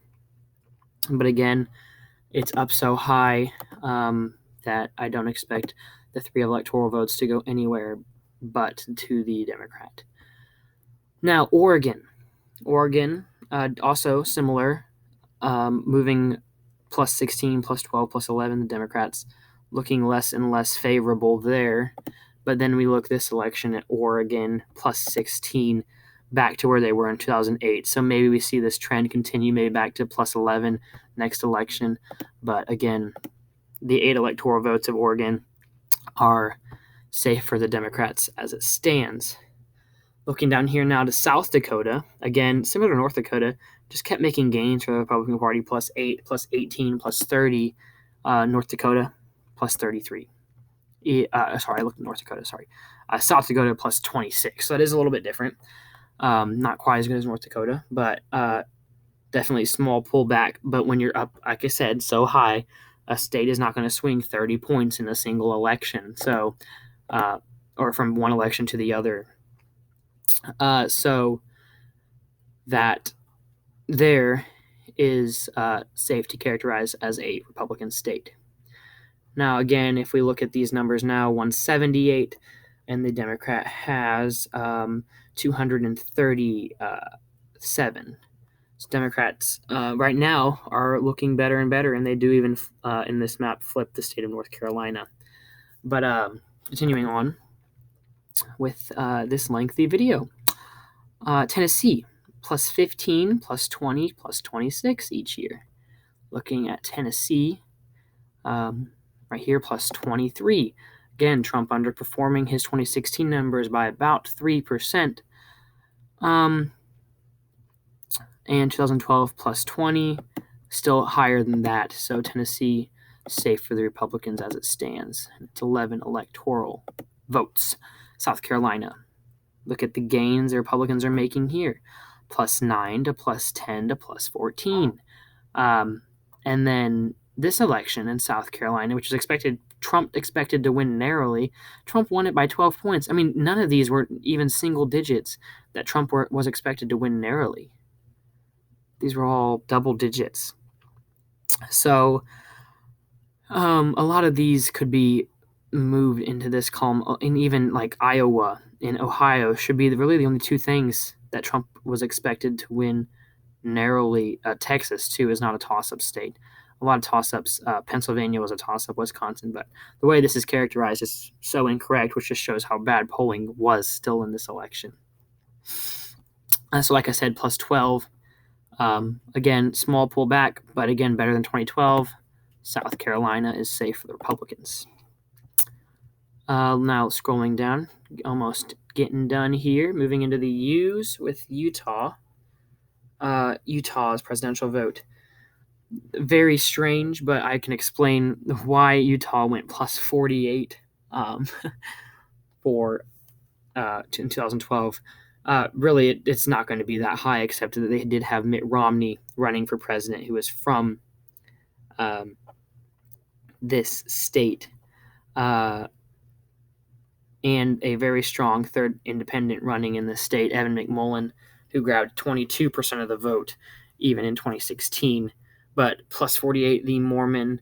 But again, it's up so high that I don't expect the 3 electoral votes to go anywhere but to the Democrat. Now, Oregon, also similar, moving plus 16, plus 12, plus 11, the Democrats looking less and less favorable there. But then we look this election at Oregon, plus 16, back to where they were in 2008. So maybe we see this trend continue, maybe back to plus 11 next election. But again, the 8 electoral votes of Oregon are safe for the Democrats as it stands. Looking down here now to South Dakota, again, similar to North Dakota, just kept making gains for the Republican Party, plus 8, plus 18, plus 30. North Dakota, plus 33. I looked at North Dakota, South Dakota, plus 26. So that is a little bit different. Not quite as good as North Dakota, but definitely a small pullback. But when you're up, like I said, so high, a state is not going to swing 30 points in a single election. So, or from one election to the other. So that there is safe to characterize as a Republican state. Now, again, if we look at these numbers now, 178, and the Democrat has 237. So Democrats right now are looking better and better, and they do even, in this map, flip the state of North Carolina. But continuing on with this lengthy video. Tennessee, plus 15, plus 20, plus 26 each year. Looking at Tennessee, right here, plus 23. Again, Trump underperforming his 2016 numbers by about 3%. And 2012 plus 20, still higher than that. So Tennessee safe for the Republicans as it stands. It's 11 electoral votes. South Carolina. Look at the gains the Republicans are making here. Plus 9 to plus 10 to plus 14. And then this election in South Carolina, which is Trump expected to win narrowly. Trump won it by 12 points. I mean, none of these were even single digits that Trump was expected to win narrowly. These were all double digits. So a lot of these could be moved into this column, and even like Iowa and Ohio should be really the only two things that Trump was expected to win narrowly. Texas, too, is not a toss-up state. A lot of toss-ups. Pennsylvania was a toss-up, Wisconsin, but the way this is characterized is so incorrect, which just shows how bad polling was still in this election. So like I said, plus 12. Again, small pullback, but again, better than 2012. South Carolina is safe for the Republicans. Now scrolling down, almost getting done here. Moving into the U's with Utah. Utah's presidential vote. Very strange, but I can explain why Utah went plus 48 for in 2012. Really, it's not going to be that high, except that they did have Mitt Romney running for president, who is from this state, and a very strong third independent running in the state, Evan McMullin, who grabbed 22% of the vote, even in 2016. But plus 48, the Mormon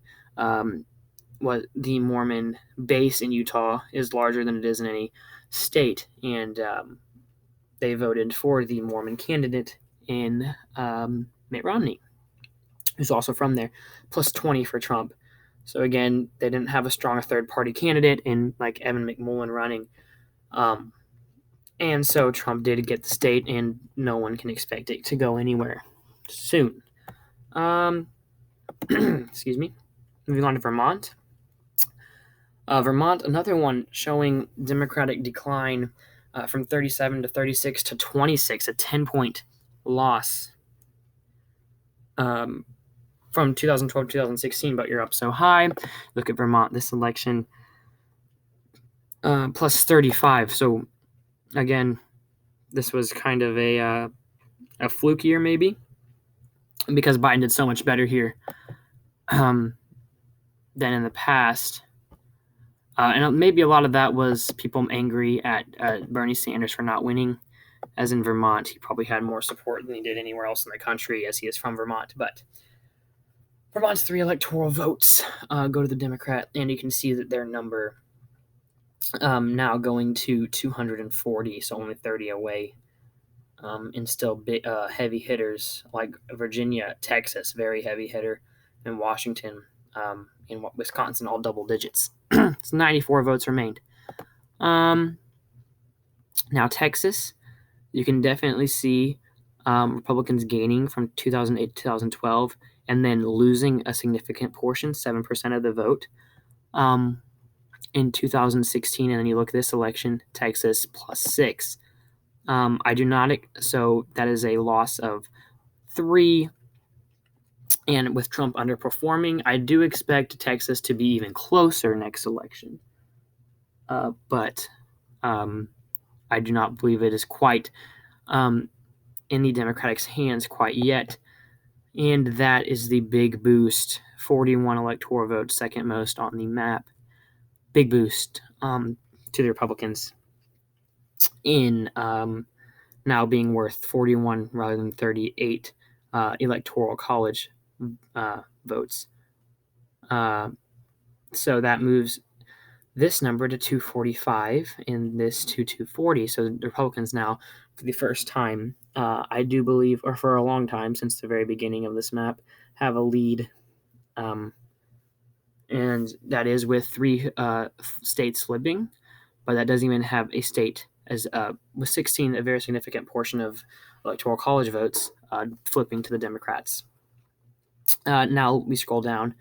base in Utah is larger than it is in any state, and they voted for the Mormon candidate in Mitt Romney, who's also from there. Plus 20 for Trump. So again, they didn't have a strong third-party candidate in like Evan McMullin running. And so Trump did get the state, and no one can expect it to go anywhere soon. Excuse me. Moving on to Vermont. Vermont, another one showing Democratic decline from 37 to 36 to 26, a 10-point loss from 2012 to 2016, but you're up so high. Look at Vermont this election, plus 35. So, again, this was kind of a fluke year maybe, because Biden did so much better here than in the past. And maybe a lot of that was people angry at Bernie Sanders for not winning. As in Vermont, he probably had more support than he did anywhere else in the country, as he is from Vermont. But Vermont's 3 electoral votes go to the Democrat, and you can see that their number now going to 240, so only 30 away. And still heavy hitters like Virginia, Texas, very heavy hitter, and Washington, in Wisconsin, all double digits. So 94 votes remained. Now Texas, you can definitely see Republicans gaining from 2008 to 2012, and then losing a significant portion, 7% of the vote, in 2016. And then you look at this election, Texas plus 6. I do not, so that is a loss of 3. And with Trump underperforming, I do expect Texas to be even closer next election. But I do not believe it is quite in the Democrats' hands quite yet. And that is the big boost, 41 electoral votes, second most on the map. Big boost to the Republicans in now being worth 41 rather than 38 electoral college votes. So that moves this number to 245 and this to 240. So the Republicans now, for the first time, I do believe, or for a long time since the very beginning of this map, have a lead. And that is with 3 states slipping, but that doesn't even have a state as with 16, a very significant portion of electoral college votes flipping to the Democrats. Now we scroll down.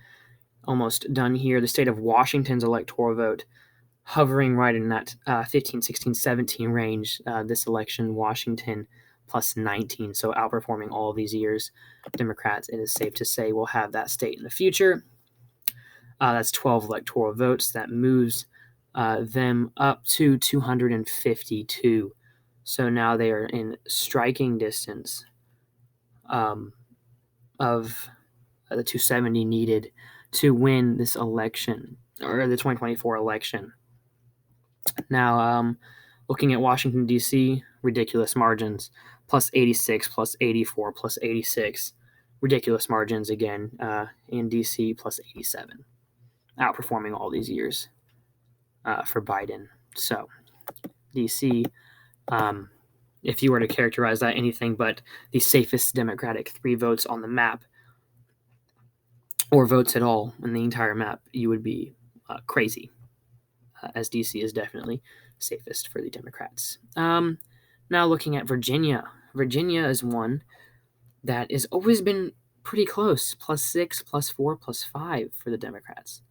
almost done here. The state of Washington's electoral vote hovering right in that 15, 16, 17 range. This election, Washington plus 19, so outperforming all of these years. Democrats, it is safe to say, will have that state in the future. That's 12 electoral votes. That moves them up to 252. So now they are in striking distance of the 270 needed to win this election, or the 2024 election. Now, looking at Washington, D.C., ridiculous margins, plus 86, plus 84, plus 86. Ridiculous margins again in D.C., plus 87. Outperforming all these years for Biden. So, D.C., if you were to characterize that anything but the safest Democratic 3 votes on the map, or votes at all in the entire map, you would be crazy, as D.C. is definitely safest for the Democrats. Now looking at Virginia. Virginia is one that has always been pretty close, plus 6, plus 4, plus 5 for the Democrats.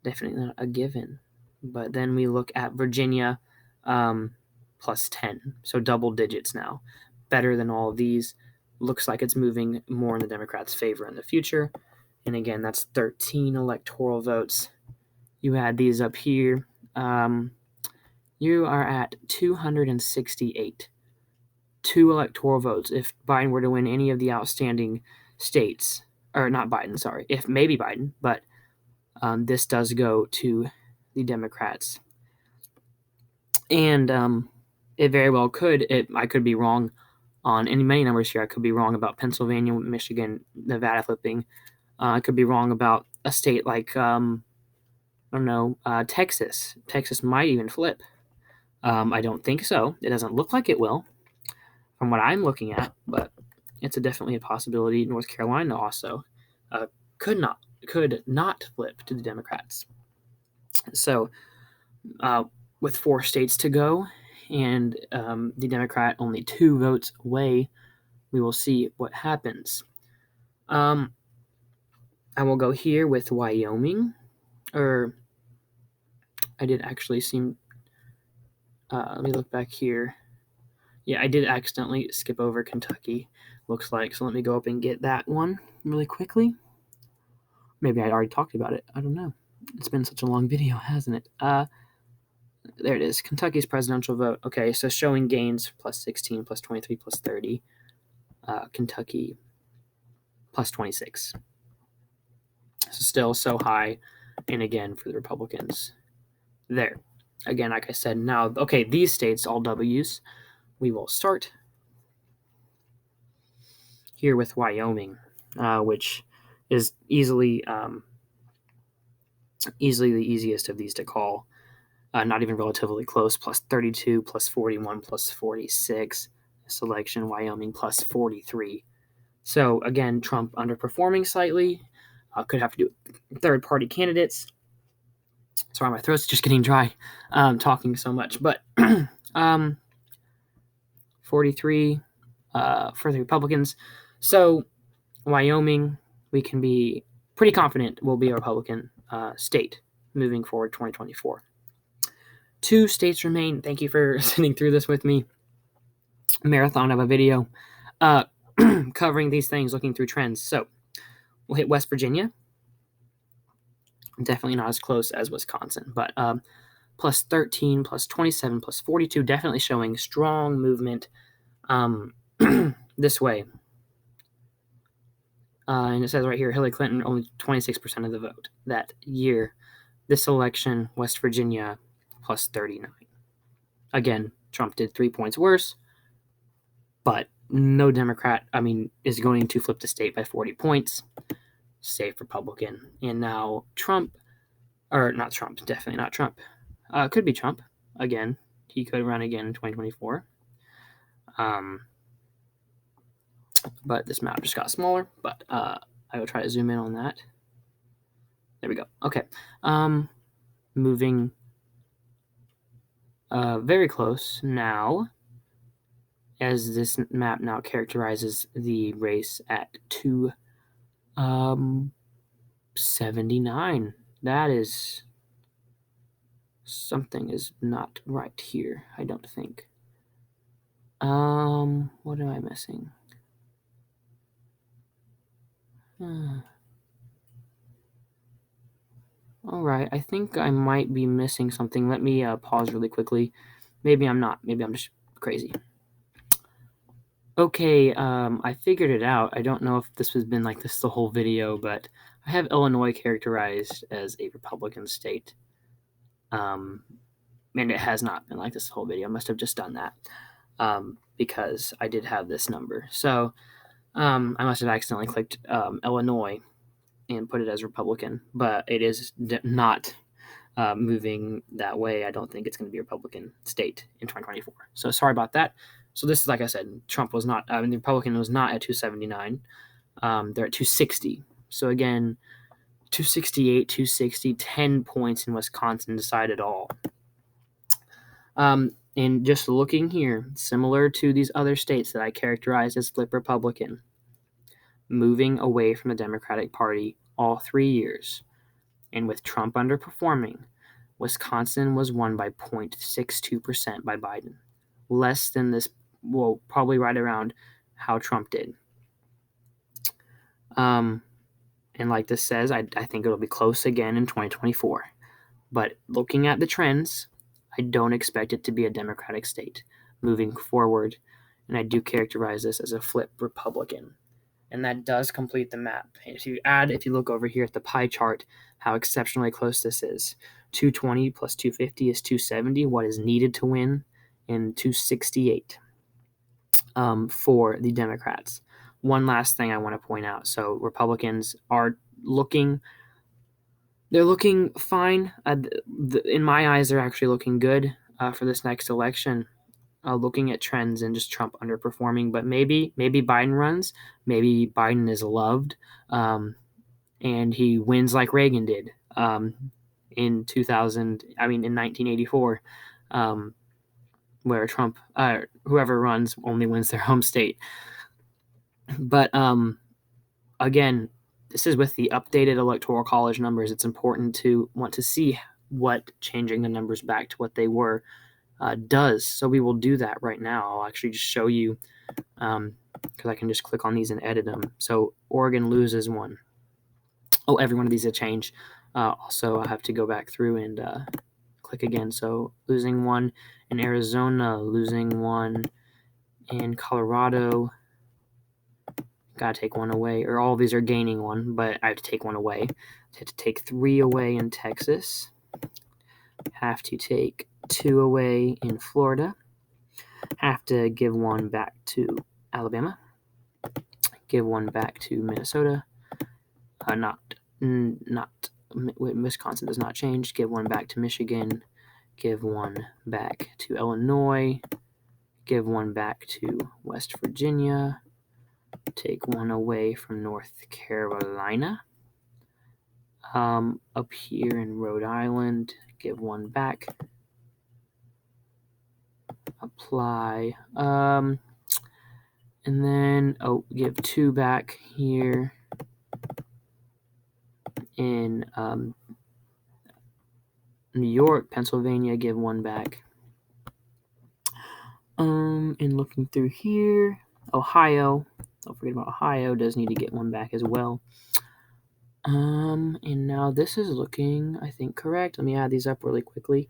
Definitely not a given. But then we look at Virginia plus 10, so double digits now. Better than all of these. Looks like it's moving more in the Democrats' favor in the future. And again, that's 13 electoral votes. You add these up here. You are at 268. 2 electoral votes. If Biden were to win any of the outstanding states, or not Biden, sorry, if maybe Biden, but this does go to the Democrats. And it very well could. I could be wrong on many numbers here. I could be wrong about Pennsylvania, Michigan, Nevada flipping. I could be wrong about a state like, Texas. Texas might even flip. I don't think so. It doesn't look like it will from what I'm looking at, but it's definitely a possibility. North Carolina also could not flip to the Democrats. So with 4 states to go and the Democrat only 2 votes away, we will see what happens. I will go here with Wyoming, or I did actually seem, let me look back here. Yeah, I did accidentally skip over Kentucky, looks like, so let me go up and get that one really quickly. Maybe I already talked about it, I don't know. It's been such a long video, hasn't it? There it is, Kentucky's presidential vote. Okay, so showing gains, plus 16, plus 23, plus 30. Kentucky, plus 26. So still so high, and again, for the Republicans, there. Again, like I said, now, okay, these states, all W's. We will start here with Wyoming, which is easily the easiest of these to call. Not even relatively close, plus 32, plus 41, plus 46. Selection, Wyoming, plus 43. So again, Trump underperforming slightly. Could have to do third-party candidates. Sorry, my throat's just getting dry talking so much. But 43 for the Republicans. So Wyoming, we can be pretty confident will be a Republican state moving forward 2024. 2 states remain. Thank you for sitting through this with me. Marathon of a video covering these things, looking through trends. So we'll hit West Virginia. Definitely not as close as Wisconsin, but plus 13, plus 27, plus 42, definitely showing strong movement this way. And it says right here, Hillary Clinton only 26% of the vote that year. This election, West Virginia, plus 39. Again, Trump did 3 points worse, but no Democrat, is going to flip the state by 40 points. Safe Republican. And now Trump, or not Trump, definitely not Trump. Could be Trump. Again, he could run again in 2024. But this map just got smaller, but I will try to zoom in on that. There we go. Okay. Moving very close now, as this map now characterizes the race at 2 79. That is... something is not right here, I don't think. What am I missing? All right, I think I might be missing something. Let me pause really quickly. Maybe I'm not. Maybe I'm just crazy. Okay, I figured it out. I don't know if this has been like this the whole video, but I have Illinois characterized as a Republican state. And it has not been like this the whole video. I must have just done that because I did have this number. So I must have accidentally clicked Illinois and put it as Republican, but it is not moving that way. I don't think it's going to be a Republican state in 2024. So sorry about that. So this is, like I said, Trump was not, the Republican was not at 279. They're at 260. So again, 268, 260, 10 points in Wisconsin decide it all. And just looking here, similar to these other states that I characterized as flip Republican, moving away from the Democratic Party all 3 years. And with Trump underperforming, Wisconsin was won by 0.62% by Biden. Less than this, well, probably right around how Trump did. And like this says, I think it'll be close again in 2024. But looking at the trends, I don't expect it to be a Democratic state moving forward. And I do characterize this as a flip Republican. And that does complete the map. If you look over here at the pie chart, how exceptionally close this is. 220 plus 250 is 270. What is needed to win? And 268 for the Democrats. One last thing I want to point out. So Republicans are looking fine. In my eyes, they're actually looking good for this next election. Looking at trends and just Trump underperforming, but maybe Biden runs, maybe Biden is loved, and he wins like Reagan did in 1984, where Trump, whoever runs only wins their home state. But again, this is with the updated Electoral College numbers. It's important to want to see what changing the numbers back to what they were does. So we will do that right now. I'll actually just show you because I can just click on these and edit them. So Oregon loses one. Oh, every one of these a change. Also, I have to go back through and click again. So losing one in Arizona, losing one in Colorado. Gotta take one away, or all of these are gaining one, but I have to take one away. I have to take 3 away in Texas. Have to take 2 away in Florida. Have to give one back to Alabama. Give one back to Minnesota. Wisconsin does not change. Give one back to Michigan. Give one back to Illinois. Give one back to West Virginia. Take one away from North Carolina. Up here in Rhode Island, give one back. Apply. And then, give 2 back here in New York, Pennsylvania, give 1 back. And looking through here, Ohio, don't forget about Ohio, does need to get 1 back as well. And now this is looking, I think, correct. Let me add these up really quickly.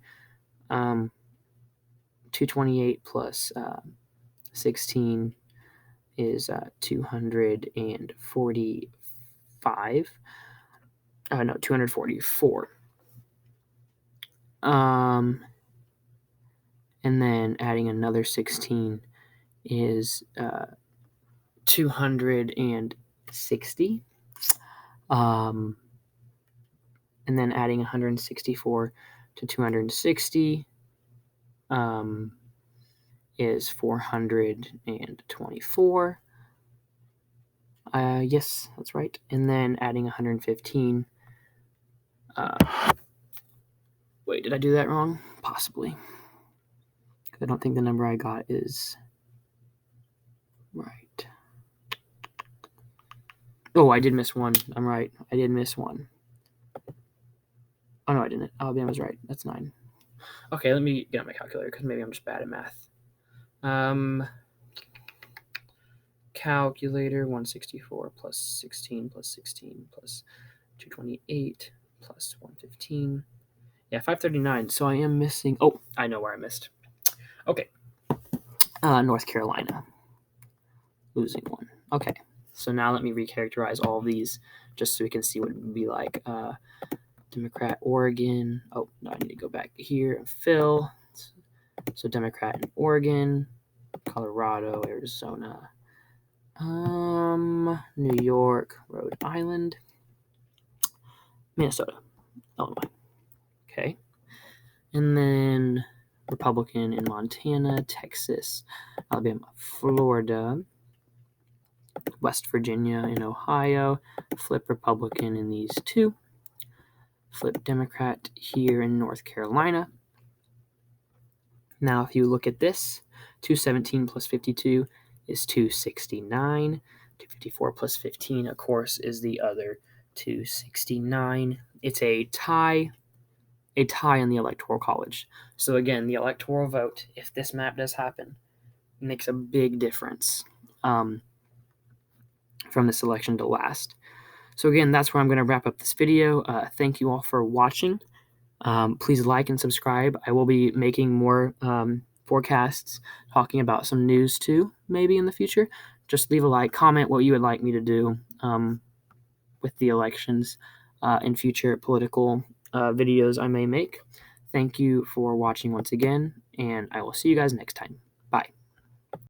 228 plus 16 is 245. 244. And then adding another 16 is 260. And then adding 164 to 260 is 424. Yes, that's right. And then adding 115. Wait, did I do that wrong? Possibly. I don't think the number I got is right. Oh, I did miss one. I'm right. I did miss one. Oh, no, I didn't. Alabama's right. That's 9. Okay, let me get out my calculator because maybe I'm just bad at math. Calculator, 164 plus 16 plus 16 plus 228 plus 115. Yeah, 539. So I am missing. Oh, I know where I missed. Okay. North Carolina. Losing 1. Okay. So now let me recharacterize all of these just so we can see what it would be like. Democrat, Oregon. Oh, no, I need to go back here and fill. So Democrat in Oregon, Colorado, Arizona, New York, Rhode Island, Minnesota, Illinois. Okay. And then Republican in Montana, Texas, Alabama, Florida, West Virginia and Ohio, flip Republican in these 2, flip Democrat here in North Carolina. Now, if you look at this, 217 plus 52 is 269. 254 plus 15, of course, is the other 269. It's a tie in the Electoral College. So again, the electoral vote, if this map does happen, makes a big difference from this election to last. So again, that's where I'm going to wrap up this video. Thank you all for watching. Please like and subscribe. I will be making more forecasts, talking about some news too, maybe in the future. Just leave a like, comment what you would like me to do with the elections in future political videos I may make. Thank you for watching once again, and I will see you guys next time.